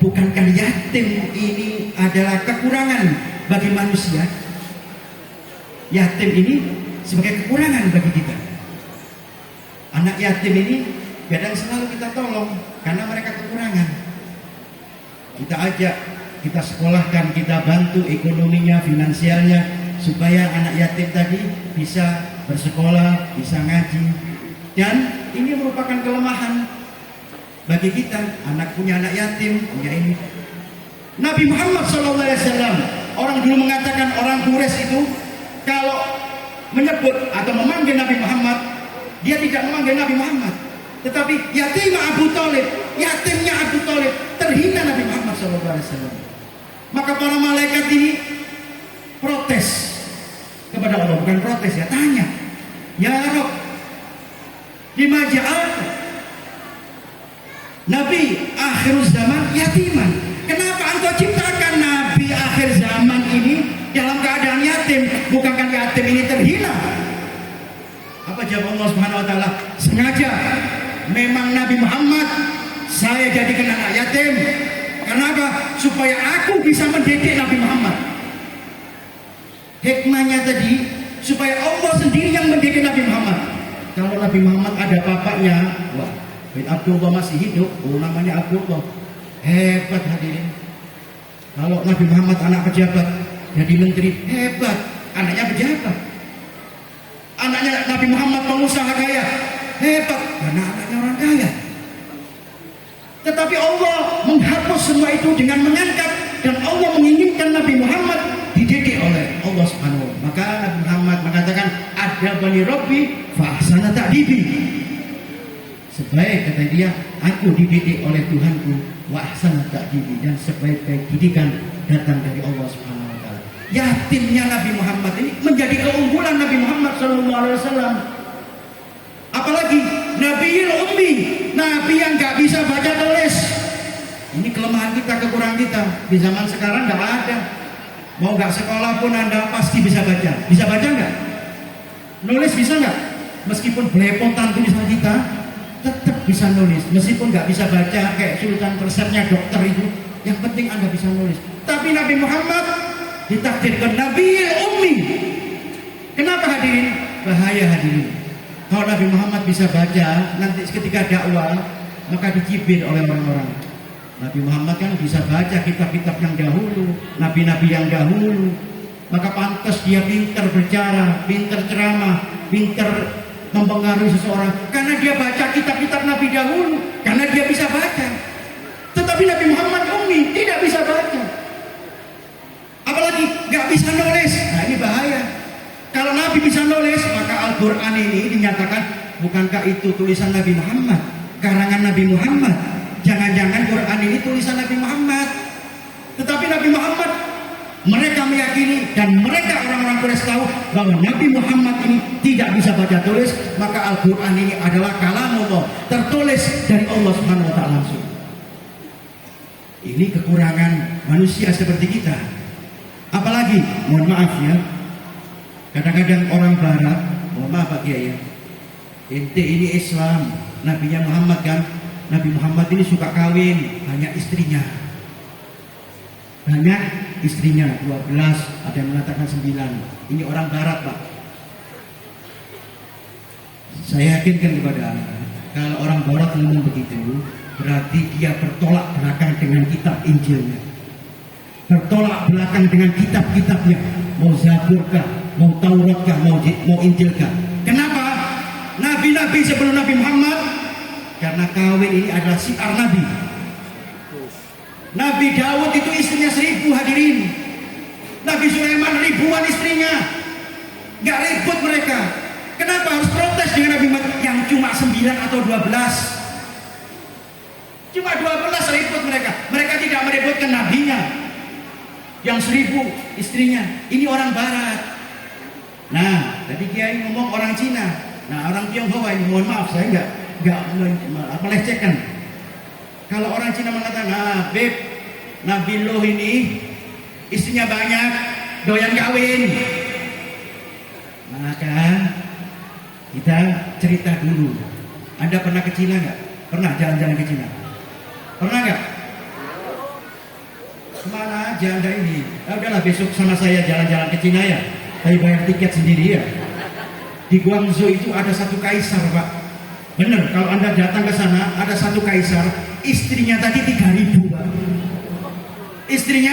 [SPEAKER 2] Bukankah yatim ini adalah kekurangan bagi manusia? Yatim ini sebagai kekurangan bagi kita. Anak yatim ini kadang selalu kita tolong karena mereka kekurangan. Kita ajak, kita sekolahkan, kita bantu ekonominya, finansialnya, supaya anak yatim tadi bisa bersekolah, bisa ngaji. Dan ini merupakan kelemahan bagi kita. Anak punya anak yatim, punya ini. Nabi Muhammad SAW, orang dulu mengatakan orang Quraisy itu kalau menyebut atau memanggil Nabi Muhammad, dia tidak memanggil Nabi Muhammad, tetapi yatimnya Abu Thalib, yatimnya Abu Thalib, terhina Nabi Muhammad SAW. Maka para malaikat ini protes kepada Allah, bukan protes ya, tanya, ya Rabb, lima ja'alta Nabi akhir zaman yatiman, kenapa engkau ciptakan Nabi akhir zaman ini dalam keadaan yatim? Bukankah yatim ini terhina? Apa jawab Allah Subhanahu wa taala? Sengaja memang Nabi Muhammad saya jadikan anak yatim. Kenapa? Supaya aku bisa mendidik Nabi Muhammad. Hikmahnya tadi supaya Allah sendiri yang mendidik Nabi Muhammad. Kalau Nabi Muhammad ada bapaknya, wah, bin Abdullah masih hidup, namanya Abdullah, hebat hadirin. Kalau Nabi Muhammad anak pejabat, jadi menteri, hebat. anaknya pejabat. Anaknya Nabi Muhammad pengusaha kaya, hebat karena anaknya orang kaya. Tetapi Allah menghapus semua itu dengan mengangkat, dan Allah menginginkan Nabi Muhammad dididik oleh Allah Subhanahu wa Ta'ala. Maka Nabi Muhammad mengatakan, ada bani Rabbi fa ahsana ta'dibi. Sebaik, kata dia, aku dididik oleh Tuhanku, wa ahsana ta'dibi, dan sebaik-baik didikan datang dari Allah Subhanahu wa Ta'ala. Yatimnya Nabi Muhammad ini menjadi keunggulan Nabi Muhammad SAW. Apalagi Nabiul Ummi, Nabi yang gak bisa baca tulis. Ini kelemahan kita, kekurangan kita. Di zaman sekarang gak ada. Mau gak sekolah pun Anda pasti bisa baca. Bisa baca nggak? Nulis bisa nggak? Meskipun belepotan tulisan kita, tetap bisa nulis. Meskipun nggak bisa baca kayak sultan resepnya dokter itu, yang penting Anda bisa nulis. Tapi Nabi Muhammad ditakdirkan Nabiul Ummi. Kenapa hadirin? Bahaya hadirin. Kalau Nabi Muhammad bisa baca, nanti ketika dakwah maka dicibir oleh orang-orang. Nabi Muhammad kan bisa baca kitab-kitab yang dahulu, nabi-nabi yang dahulu, maka pantas dia pintar berbicara, pintar ceramah, pintar mempengaruhi seseorang, karena dia baca kitab-kitab nabi dahulu, karena dia bisa baca. Tetapi Nabi Muhammad ummi, tidak bisa baca, apalagi nggak bisa nulis. Nah ini bahaya. Kalau Nabi bisa nulis, maka Al-Quran ini dinyatakan, bukankah itu tulisan Nabi Muhammad, karangan Nabi Muhammad? Jangan-jangan Quran ini tulisan Nabi Muhammad. Tetapi Nabi Muhammad, mereka meyakini dan mereka orang-orang Quraisy tahu bahwa Nabi Muhammad ini tidak bisa baca tulis, maka Al-Quran ini adalah kalamullah, tertulis dari Allah Subhanahu wa Ta'ala langsung. Ini kekurangan manusia seperti kita. Apalagi, mohon maaf ya, kadang-kadang orang Barat, mohon maaf Pak Kiai ya, ente ini Islam, Nabinya Muhammad kan, Nabi Muhammad ini suka kawin, banyak istrinya. Banyak istrinya, 12, ada yang mengatakan 9. Ini orang Barat Pak. Saya yakinkan kepada Anda, kalau orang Barat ngomong begitu, berarti dia bertolak belakang dengan kitab Injilnya. Bertolak belakang dengan kitab-kitabnya. Mau Zaburkah, mau Tauratkah, mau Injilkah. Kenapa? Nabi-nabi sebelum Nabi Muhammad, karena kawin ini adalah syiar Nabi. Nabi Daud itu istrinya 1000 hadirin. Nabi Sulaiman ribuan istrinya. Gak ribut mereka. Kenapa harus protes dengan Nabi Muhammad yang cuma 9 atau 12? Cuma 12 ribut mereka. Mereka tidak meributkan nabinya yang 1000 istrinya. Ini orang Barat. Nah, tadi Kiai ngomong orang Cina. Nah, orang Tionghoa ini, mohon maaf, saya nggak melecehkan. Kalau orang Cina mengatakan, nah, Beb, Nabi Nuh ini istrinya banyak, doyan kawin. Maka kita cerita dulu. Anda pernah ke Cina nggak? Pernah jalan-jalan ke Cina? Pernah nggak? Kemana aja Anda ini? Nah, udahlah besok sama saya jalan-jalan ke Cina ya. Saya bayar tiket sendiri ya. Di Guangzhou itu ada satu kaisar Pak. Benar, kalau Anda datang ke sana ada satu kaisar, istrinya tadi 3000 Pak. Istrinya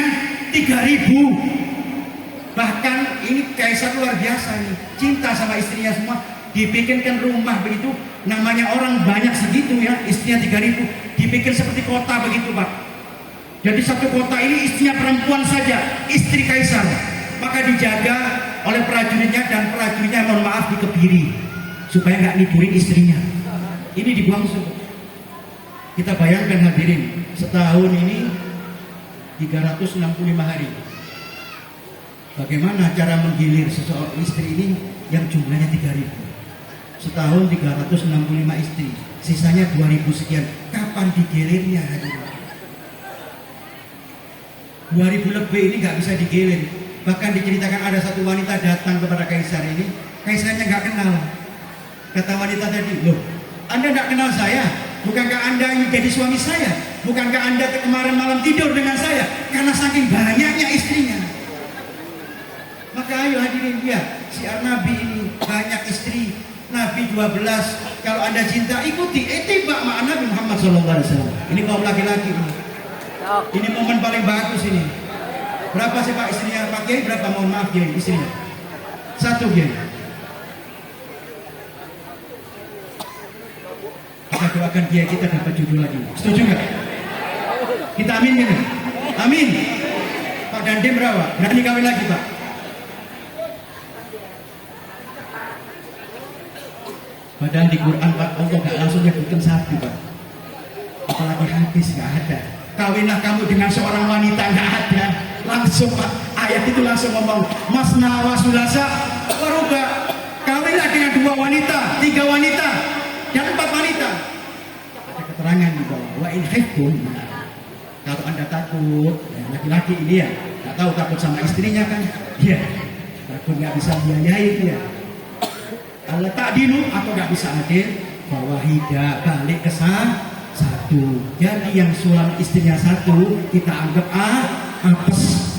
[SPEAKER 2] 3000. Bahkan ini kaisar luar biasa nih, cinta sama istrinya semua, dibikinkan rumah begitu, namanya orang banyak segitu ya, istrinya 3000, dibikin seperti kota begitu Pak. Jadi satu kota ini istrinya perempuan saja, istri kaisar. Maka dijaga oleh prajuritnya, dan prajuritnya mohon maaf dikebiri supaya nggak nidurin istrinya. Ini di Guangzhou. Kita bayangkan hadirin, setahun ini 365 hari. Bagaimana cara menggilir seseorang istri ini yang jumlahnya 3000? Setahun 365 istri, sisanya 2000 sekian. Kapan digilirnya hadirin? 2000 lebih ini nggak bisa digilir. Bahkan diceritakan ada satu wanita datang kepada kaisar ini, kaisarnya nggak kenal. Kata wanita tadi, loh, Anda nggak kenal saya? Bukankah Anda ingin jadi suami saya? Bukankah Anda kemarin malam tidur dengan saya? Karena saking banyaknya istrinya. Maka ayo hadirin, ya, syiar Nabi ini banyak istri. Nabi 12. Kalau Anda cinta, ikuti ittiba ma'an Nabi Muhammad SAW. Ini kaum laki-laki ini. Ini momen paling bagus ini. Berapa sih Pak istrinya Pak Kiai? Berapa, mohon maaf Kiai, istrinya? Satu Kiai. Kita doakan Kiai kita dapat jodoh lagi. Setuju nggak? Kita amin gini. Amin. Pak Dande berapa? Berani kawin lagi Pak? Padahal di Quran Pak Allah nggak langsung nyebutkan satu Pak. Apalagi hadis nggak ada. Kawinlah kamu dengan seorang wanita, nggak ada. Langsung Pak, ayat itu langsung ngomong masna wa sulasa waruba. Kawinlah dengan 2 wanita, 3 wanita, dan 4 wanita. Ada keterangan di bawah. Wa in khiftum. Kalau Anda takut, ya, laki-laki ini ya, nggak tahu takut sama istrinya kan? Iya. Takut nggak bisa biayain dia. Allah ta'dilu atau nggak bisa adil, fawahida, balik ke satu. Jadi yang suami istrinya 1 kita anggap apes.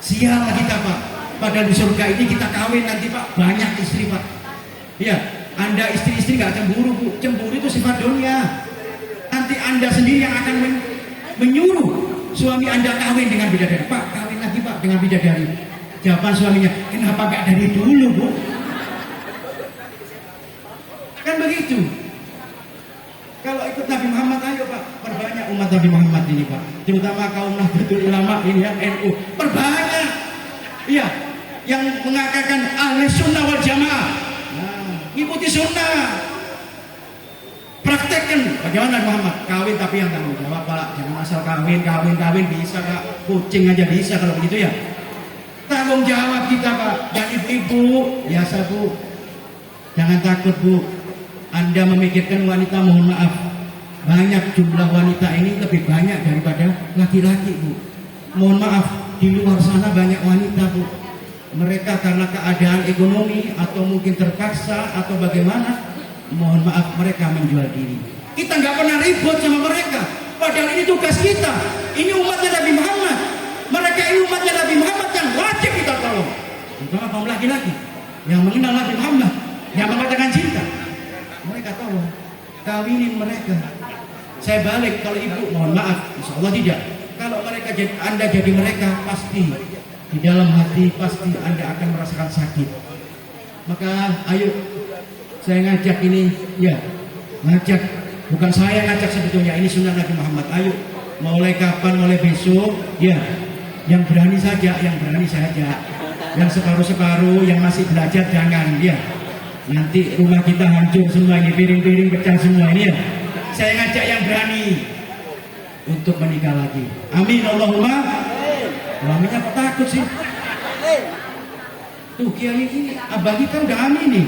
[SPEAKER 2] Sial kita Pak. Padahal di surga ini kita kawin nanti Pak, banyak istri Pak. Ya, Anda istri-istri nggak cemburu Bu. Cemburu itu sifat dunia. Nanti Anda sendiri yang akan menyuruh suami Anda kawin dengan bidadari. Pak, kawin lagi Pak dengan bidadari. Jawaban suaminya, kenapa gak dari dulu Bu? Kan begitu. Kalau ikut Nabi Muhammad, ayo Pak, perbanyak umat Nabi Muhammad ini Pak. Terutama kaum Nahdlatul Ulama ini ya, NU. Perbanyak. Iya, yang mengatakan ahli sunnah wal jamaah. Nah, ikuti sunnah. Praktekkan bagaimana Muhammad kawin tapi yang tanggung jawab Pak. Jangan asal kawin bisa Pak. Kucing aja bisa kalau begitu ya. Tanggung jawab kita Pak. Dan ibu-ibu biasa Bu, jangan takut Bu. Anda memikirkan wanita, mohon maaf, banyak jumlah wanita ini lebih banyak daripada laki-laki Bu. Mohon maaf, di luar sana banyak wanita Bu. Mereka karena keadaan ekonomi atau mungkin terpaksa atau bagaimana, mohon maaf mereka menjual diri. Kita nggak pernah ribut sama mereka. Padahal ini tugas kita. Ini umatnya Nabi Muhammad. Mereka ini umatnya Nabi Muhammad yang wajib kita tolong. Terutama kaum laki-laki yang mengenal Nabi Muhammad, yang mengatakan cinta. Mereka tolong, kawinin mereka. Saya balik, kalau ibu mohon maaf, insya Allah tidak. Kalau mereka Anda jadi mereka, pasti di dalam hati pasti Anda akan merasakan sakit. Maka ayo, saya ngajak ini, ya ngajak, bukan saya ngajak sebetulnya, ini sunnah Nabi Muhammad. Ayo, mulai kapan, mulai besok, ya yang berani saja, yang separuh-separuh, yang masih belajar jangan, ya. Nanti rumah kita hancur semua ini, piring-piring pecah semua ini ya. Saya ngajak yang berani untuk menikah lagi. Amin Allahumma. Aminnya kok takut sih? Tuh Kiai ini, abah kita udah amin nih.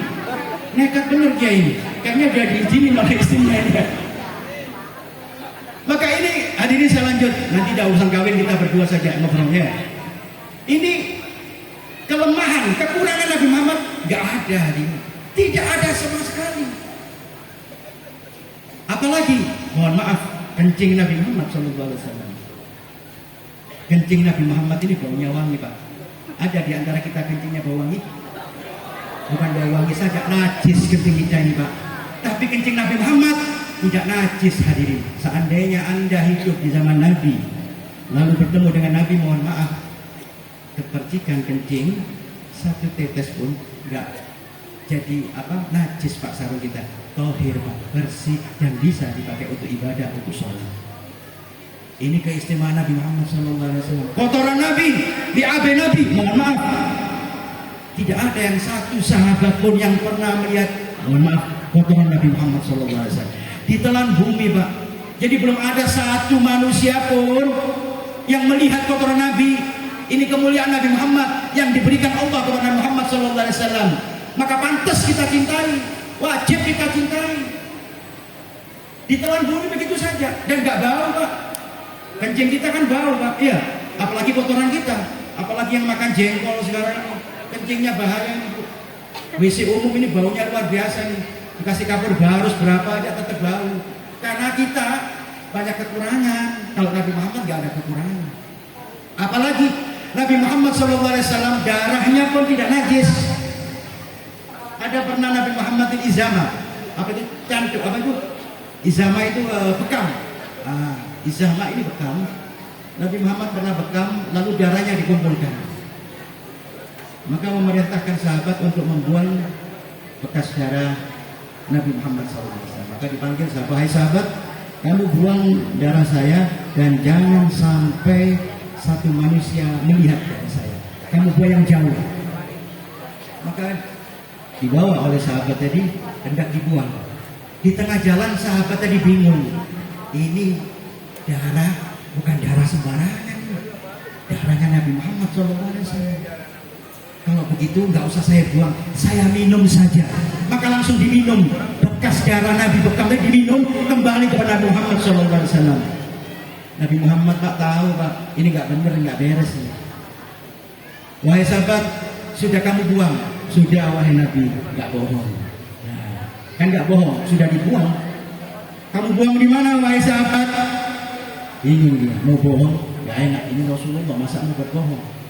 [SPEAKER 2] Nekat bener Kiai ini. Kayaknya udah diizinin oleh istrinya ini. Maka ini hadirin saya lanjut. Nanti dah urusan kawin kita berdua saja ngobrolnya. Ini kelemahan, kekurangan Nabi Muhammad nggak ada hadirin. Tidak ada sama sekali. Apalagi, mohon maaf, kencing Nabi Muhammad SAW. Kencing Nabi Muhammad ini baunya wangi Pak. Ada di antara kita kencingnya bau wangi? Bukan bau wangi saja, najis kencing kita ini Pak. Tapi kencing Nabi Muhammad tidak najis hadirin. Seandainya Anda hidup di zaman Nabi, lalu bertemu dengan Nabi, mohon maaf, kepercikan kencing 1 tetes pun enggak jadi najis Pak sarung kita. Tohir Pak, bersih dan bisa dipakai untuk ibadah, untuk sholat. Ini keistimewaan Nabi Muhammad SAW. Kotoran Nabi, BAB Nabi, mohon maaf, tidak ada yang satu sahabat pun yang pernah melihat, mohon maaf, kotoran Nabi Muhammad SAW. Ditelan bumi Pak. Jadi belum ada satu manusia pun yang melihat kotoran Nabi. Ini kemuliaan Nabi Muhammad yang diberikan Allah kepada Nabi Muhammad SAW. Maka pantas kita cintai, wajib kita cintai. Ditelan bumi begitu saja dan nggak bau Pak. Kencing kita kan bau Pak, iya. Apalagi kotoran kita, apalagi yang makan jengkol sekarang, kencingnya bahaya nih Bu. WC umum ini baunya luar biasa nih. Dikasih kapur baru berapa aja tetap bau. Karena kita banyak kekurangan. Kalau Nabi Muhammad nggak ada kekurangan. Apalagi Nabi Muhammad SAW darahnya pun tidak najis. Ada pernah Nabi Muhammad ini izama, apa itu cantik, apa itu izama itu bekam. Izama ini bekam. Nabi Muhammad pernah bekam, lalu darahnya dikumpulkan. Maka memerintahkan sahabat untuk membuang bekas darah Nabi Muhammad SAW. Maka dipanggil sahabat, hai sahabat, kamu buang darah saya dan jangan sampai satu manusia melihat darah saya. Kamu buang yang jauh. Maka dibawa oleh sahabat tadi, hendak dibuang. Di tengah jalan sahabat tadi bingung. Ini darah bukan darah sembarangan, darahnya Nabi Muhammad SAW. Kalau begitu nggak usah saya buang, saya minum saja. Maka langsung diminum. Bekas darah Nabi bekam tadi diminum kembali kepada Nabi Muhammad SAW. Nabi Muhammad Pak tahu Pak, ini nggak benar, nggak beres. Wahai sahabat, sudah kamu buang? Sudah wahai Nabi, nggak bohong. Nah, kan nggak bohong, sudah dibuang. Kamu buang di mana wahai sahabat? Ini dia, mau bohong? Nggak enak, ini Rasulullah, masa mau berbohong?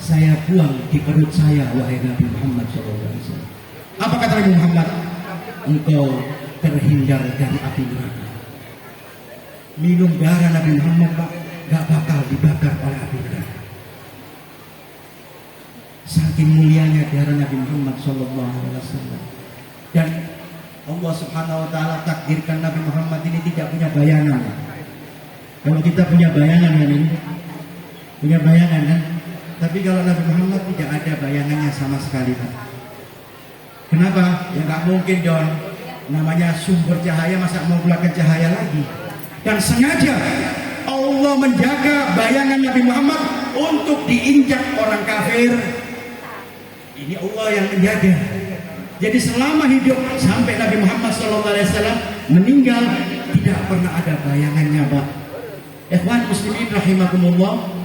[SPEAKER 2] Saya buang di perut saya wahai Nabi Muhammad SAW. Apa kata Nabi Muhammad? Engkau terhindar dari api neraka. Minum darah Nabi Muhammad Pak, gak bakal dibakar oleh api neraka. Saking mulianya darah Nabi Muhammad SAW. Dan Allah Subhanahu Wa Taala takdirkan Nabi Muhammad ini tidak punya bayangan. Kalau kita punya bayangan kan ini, punya bayangan kan. Tapi kalau Nabi Muhammad tidak ada bayangannya sama sekali Pak. Kenapa? Ya nggak mungkin dong. Namanya sumber cahaya, masa mau keluarkan cahaya lagi. Dan sengaja Allah menjaga bayangan Nabi Muhammad untuk diinjak orang kafir. Ini Allah yang menjaga. Jadi selama hidup sampai Nabi Muhammad SAW meninggal, tidak pernah ada bayangannya Pak. Ikhwan muslimin rahimakumullah.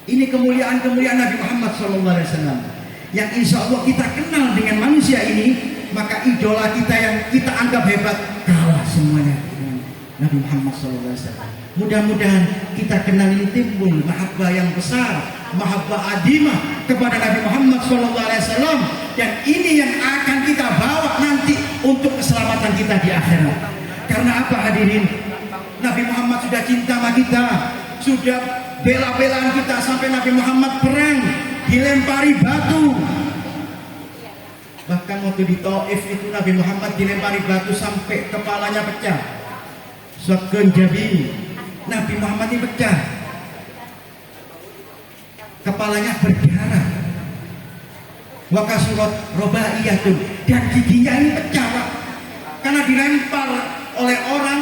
[SPEAKER 2] Ini kemuliaan-kemuliaan Nabi Muhammad SAW yang insya Allah kita kenal dengan manusia ini, maka idola kita yang kita anggap hebat kalah semuanya dengan Nabi Muhammad SAW. Mudah-mudahan kita kenal ini timbul mahabbah yang besar, mahabbah adimah kepada Nabi Muhammad SAW, dan ini yang akan kita bawa nanti untuk keselamatan kita di akhirat. Karena apa hadirin? Nabi Muhammad sudah cinta sama kita, sudah bela-belaan kita sampai Nabi Muhammad perang dilempari batu. Bahkan waktu di Taif itu Nabi Muhammad dilempari batu sampai kepalanya pecah. Sokun jabi, Nabi Muhammad ini pecah, kepalanya berdarah. Wakasurat robaiyatun, dan giginya ini pecah Pak. Karena dilempar oleh orang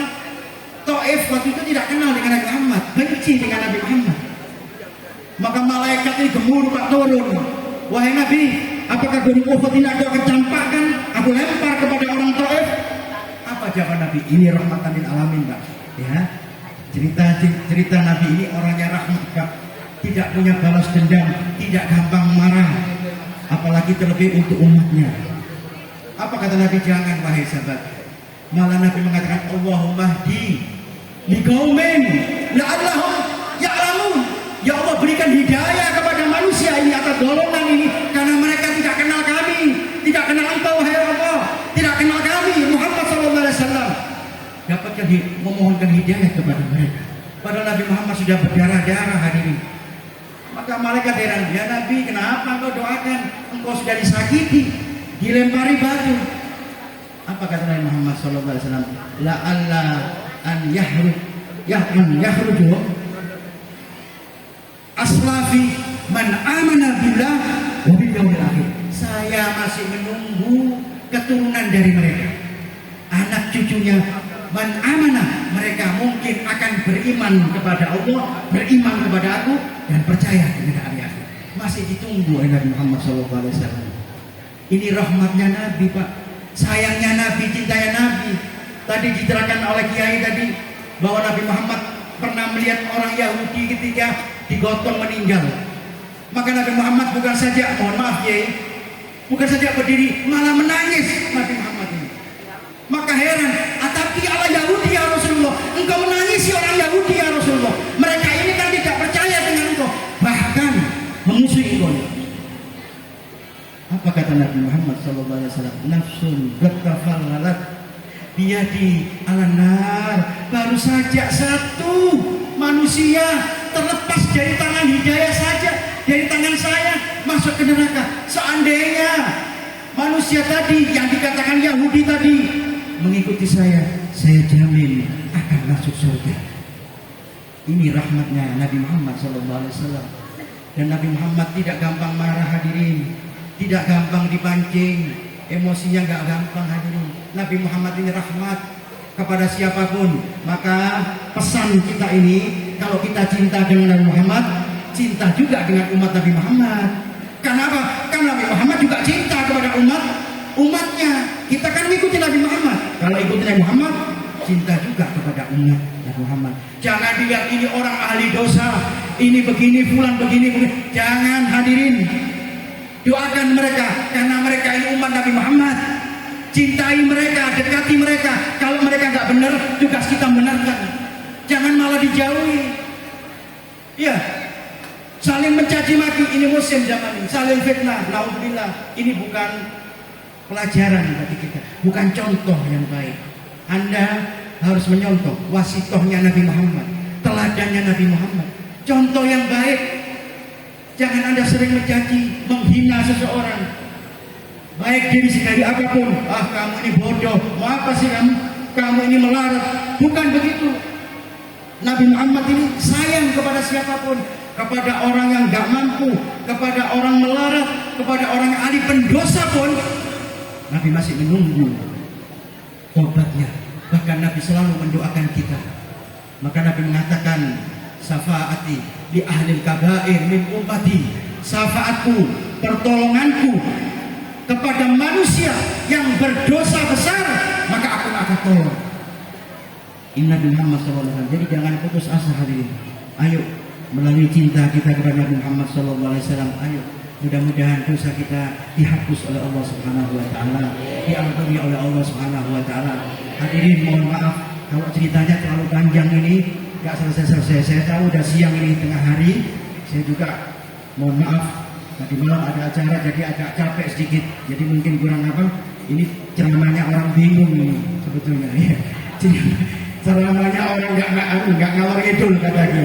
[SPEAKER 2] Taif waktu itu tidak kenal dengan Nabi Muhammad, benci dengan Nabi Muhammad. Maka malaikat ini gemuruh Pak turun. Wahai Nabi, apakah gunung Uhud ini aku akan campakkan, aku lempar kepada orang Taif? Apa jawaban Nabi? Ini rahmatan lil alamin Pak. Ya, cerita Nabi ini orangnya rahmat Pak. Tidak punya balas dendam, tidak gampang marah, apalagi terlebih untuk umatnya. Apa kata Nabi? Jangan wahai sahabat. Malah Nabi mengatakan Allahumma hdi liqaumin la'allahum ya'lamun. Ya Allah, berikan hidayah kepada manusia ini atas golongan ini, karena mereka tidak kenal kami, tidak kenal Engkau wahai Allah, tidak kenal kami Muhammad SAW. Dapatkan memohonkan hidayah kepada mereka. Padahal Nabi Muhammad sudah berdarah-darah hadirin. Maka malaikat heran, ya Nabi, kenapa engkau doakan? Engkau sudah disakiti, dilempari batu. Apa kata Nabi Muhammad SAW? La'alla an yahruju aslafi man amana billah wa bil yaumil akhir. Saya masih menunggu keturunan dari mereka, anak cucunya man amana, mereka mungkin akan beriman kepada Allah, beriman kepada aku, dan percaya dengan hari akhir. Masih ditunggu oleh Nabi Muhammad SAW. Ini rahmatnya Nabi Pak, sayangnya Nabi, cintanya Nabi. Tadi diterangkan oleh Kiai tadi bahwa Nabi Muhammad pernah melihat orang Yahudi ketika digotong meninggal. Maka Nabi Muhammad bukan saja, mohon maaf Kiai, bukan saja berdiri, malah menangis Nabi Muhammad ini. Maka heran, tapi ala Yahudi ya Rasulullah, engkau menangisi orang Yahudi ya Rasulullah. Mereka ini kan tidak percaya dengan engkau, bahkan memusuhi engkau. Apa kata Nabi Muhammad SAW? Nafsun gatafalat biyadi alanar. Baru saja satu manusia terlepas dari tangan hidayah saja, dari tangan saya masuk ke neraka. Seandainya manusia tadi yang dikatakan Yahudi tadi mengikuti saya jamin akan masuk surga. Ini rahmatnya Nabi Muhammad SAW. Dan Nabi Muhammad tidak gampang marah hadirin, tidak gampang dipancing, emosinya nggak gampang hadirin. Nabi Muhammad ini rahmat kepada siapapun. Maka pesan kita ini, kalau kita cinta dengan Nabi Muhammad, cinta juga dengan umat Nabi Muhammad. Kenapa? Karena Nabi Muhammad juga cinta kepada umatnya. Kita kan mengikuti Nabi Muhammad. Kalau ikuti Nabi Muhammad, cinta juga kepada umat Nabi Muhammad. Jangan dilihat ini orang ahli dosa, ini begini, fulan begini. Jangan hadirin. Doakan mereka, karena mereka ini umat Nabi Muhammad. Cintai mereka, dekati mereka. Kalau mereka nggak benar, tugas kita benarkan. Jangan malah dijauhi. Ya, saling mencaci maki, ini musim zaman ini. Saling fitnah, naudzubillah. Ini bukan pelajaran bagi kita, bukan contoh yang baik. Anda harus menyontoh wasitohnya Nabi Muhammad, teladannya Nabi Muhammad, contoh yang baik. Jangan Anda sering mencaci, menghina seseorang, baik diri sekali apapun. Kamu ini bodoh, mau apa sih kamu ini melarat. Bukan begitu. Nabi Muhammad ini sayang kepada siapapun, kepada orang yang gak mampu, kepada orang melarat, kepada orang yang ahli pendosa pun Nabi masih menunggu tobatnya. Bahkan Nabi selalu mendoakan kita. Maka Nabi mengatakan, syafaati li ahli kabair min ummati, syafaatku, pertolonganku kepada manusia yang berdosa besar, maka aku akan tolong. Ini Nabi Muhammad SAW. Jadi jangan putus asa hadirin. Ayo melalui cinta kita kepada Nabi Muhammad SAW, ayo mudah-mudahan dosa kita dihapus oleh Allah Subhanahu wa taala, diampuni oleh Allah Subhanahu wa taala. Hadirin, mohon maaf kalau ceritanya terlalu panjang ini, enggak selesai-selesai. Saya tahu udah siang ini, tengah hari. Saya juga mohon maaf, tadi malam ada acara jadi agak capek sedikit. Jadi mungkin kurang apa? Ini ceramahnya orang bingung ini sebetulnya ya. Ceramahnya orang enggak ngalor ngidul katanya.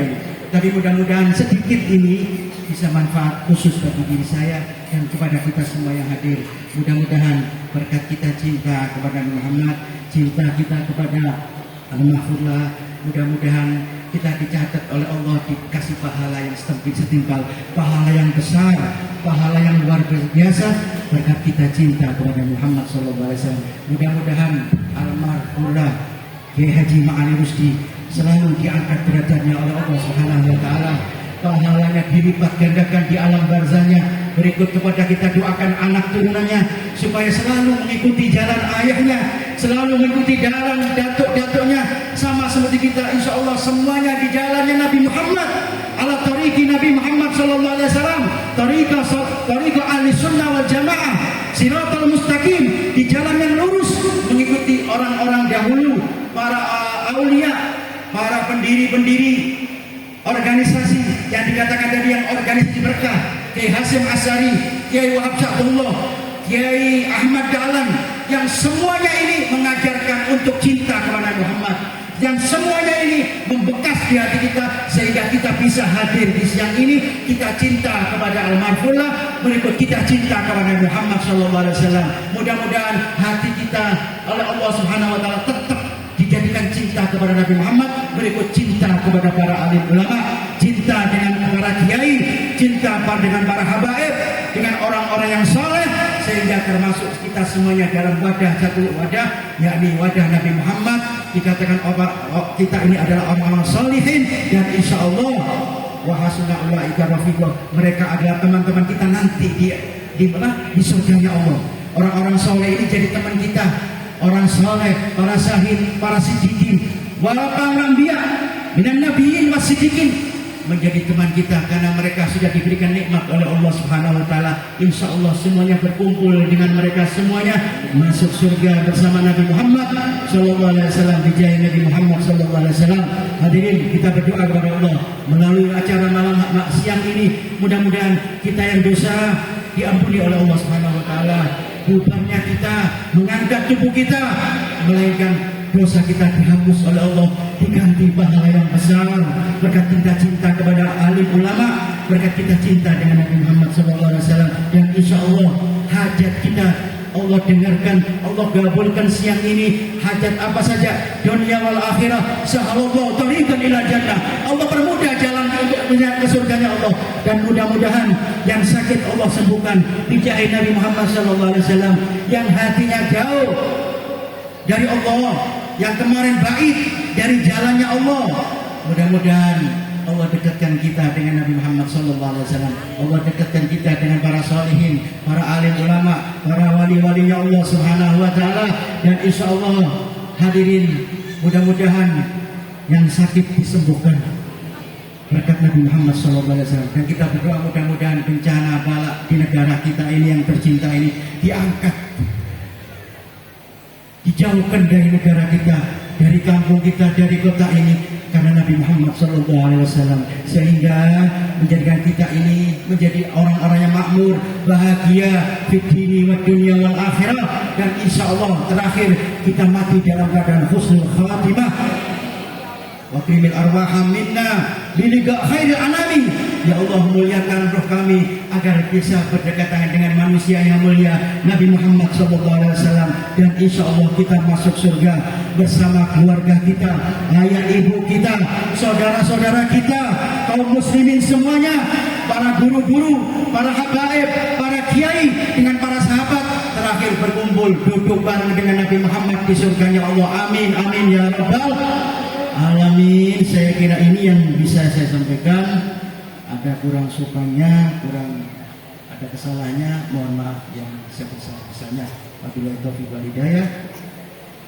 [SPEAKER 2] Tapi mudah-mudahan sedikit ini bisa manfaat khusus bagi diri saya dan kepada kita semua yang hadir. Mudah-mudahan berkat kita cinta kepada Muhammad, cinta kita kepada Al-Mahfudlah, mudah-mudahan kita dicatat oleh Allah, dikasih pahala yang setimpal, pahala yang besar, pahala yang luar biasa berkat kita cinta kepada Muhammad SAW. Mudah-mudahan Al-Mahfudlah Kiai Haji Ma'ali Rusdi selalu diangkat derajatnya oleh Allah Subhanahu wa taala, pahalanya dilipat gandakan di alam barzahnya. Berikut kepada kita doakan anak turunannya supaya selalu mengikuti jalan ayahnya, selalu mengikuti jalan datuk-datuknya, sama seperti kita. Insya Allah semuanya di jalannya Nabi Muhammad, ala tariqi Nabi Muhammad sallallahu alaihi wasallam, tariqah ahli sunnah wal jamaah, siratal mustaqim, di jalan yang lurus, mengikuti orang-orang dahulu, para aulia, para pendiri-pendiri organisasi yang dikatakan tadi, yang organisasi berkah, Kiai Hasyim Asy'ari, Kiai Wahab Syahbullah, Kiai Ahmad Dahlan, yang semuanya ini mengajarkan untuk cinta kepada Muhammad, yang semuanya ini membekas di hati kita sehingga kita bisa hadir di siang ini. Kita cinta kepada Al-Marfullah, berikut kita cinta kepada Muhammad SAW. Mudah-mudahan hati kita oleh Allah Subhanahu wa taala tetap dijadikan cinta kepada Nabi Muhammad, berikut cinta kepada para alim ulama, cinta dengan para kiai, cinta dengan para habaib, dengan orang-orang yang soleh, sehingga termasuk kita semuanya dalam wadah, satu wadah, yakni wadah Nabi Muhammad. Dikatakan kita ini adalah orang-orang solihin, dan insya Allah wa hasuna ulaika rafiqah, mereka adalah teman-teman kita nanti di surganya Allah. Orang-orang soleh ini jadi teman kita, orang soleh, para syahid, para siddiqin, para anbiya, minan nabiyyin wasiddiqin, menjadi teman kita karena mereka sudah diberikan nikmat oleh Allah Subhanahu wa taala. Insyaallah semuanya berkumpul dengan mereka, semuanya masuk surga bersama Nabi Muhammad sallallahu alaihi wasallam, bijaya Nabi Muhammad sallallahu alaihi wasallam. Hadirin, kita berdoa kepada Allah melalui acara malam siang ini, mudah-mudahan kita yang dosa diampuni oleh Allah Subhanahu wa taala. Bubarnya kita mengangkat tubuh kita, melainkan dosa kita dihapus oleh Allah, diganti pahala yang besar berkat cinta kepada alim ulama, berkat kita cinta dengan Nabi Muhammad SAW, dan insya Allah hajat kita Allah dengarkan, Allah gabulkan siang ini. Hajat apa saja, dunia wal akhirah, sahalallahu tariqan ila jannah. Allah permudah jalan untuk menuju ke surganya Allah. Dan mudah-mudahan yang sakit Allah sembuhkan dijahi Nabi Muhammad SAW, yang hatinya jauh dari Allah, yang kemarin baik dari jalannya Allah, mudah-mudahan Allah dekatkan kita dengan Nabi Muhammad SAW. Allah dekatkan kita dengan para salihin, para alim ulama, para wali-walinya Allah Subhanahu wa Ta'ala. Dan insya Allah hadirin, mudah-mudahan yang sakit disembuhkan berkat Nabi Muhammad SAW. Dan kita berdoa mudah-mudahan bencana bala di negara kita ini yang tercinta ini diangkat, dijauhkan dari negara kita, dari kampung kita, dari kota ini, karena Nabi Muhammad SAW, sehingga menjadikan kita ini menjadi orang-orang yang makmur, bahagia fid dini wad dunya wal akhirah. Dan insya Allah terakhir kita mati dalam keadaan husnul khatimah. Wa qimil arwaha minna biliga khairil anami. Ya Allah, muliakan roh kami agar bisa berdekatan dengan manusia yang mulia Nabi Muhammad SAW. Dan insya Allah kita masuk surga bersama keluarga kita, ayah ibu kita, saudara-saudara kita, kaum muslimin semuanya, para guru-guru, para habaib, para kiai, dengan para sahabat, terakhir berkumpul duduk bareng dengan Nabi Muhammad di surganya Allah. Amin, amin ya rabbal alamin. Saya kira ini yang bisa saya sampaikan. Ada kurang sukanya, kurang ada kesalahannya, mohon maaf yang sebesar-besarnya. Wabillahi taufiq wal hidayah.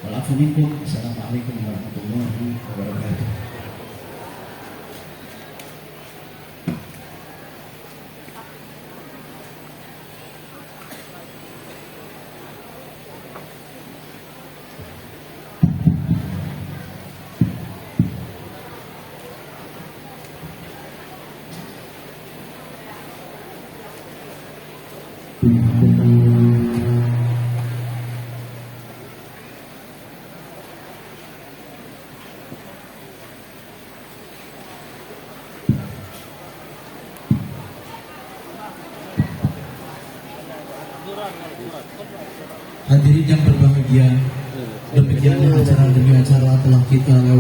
[SPEAKER 2] Wal afu minkum. Assalamualaikum warahmatullahi wabarakatuh.
[SPEAKER 3] Hadirin yang berbahagia, demikianlah acara demi acara telah kita lewati.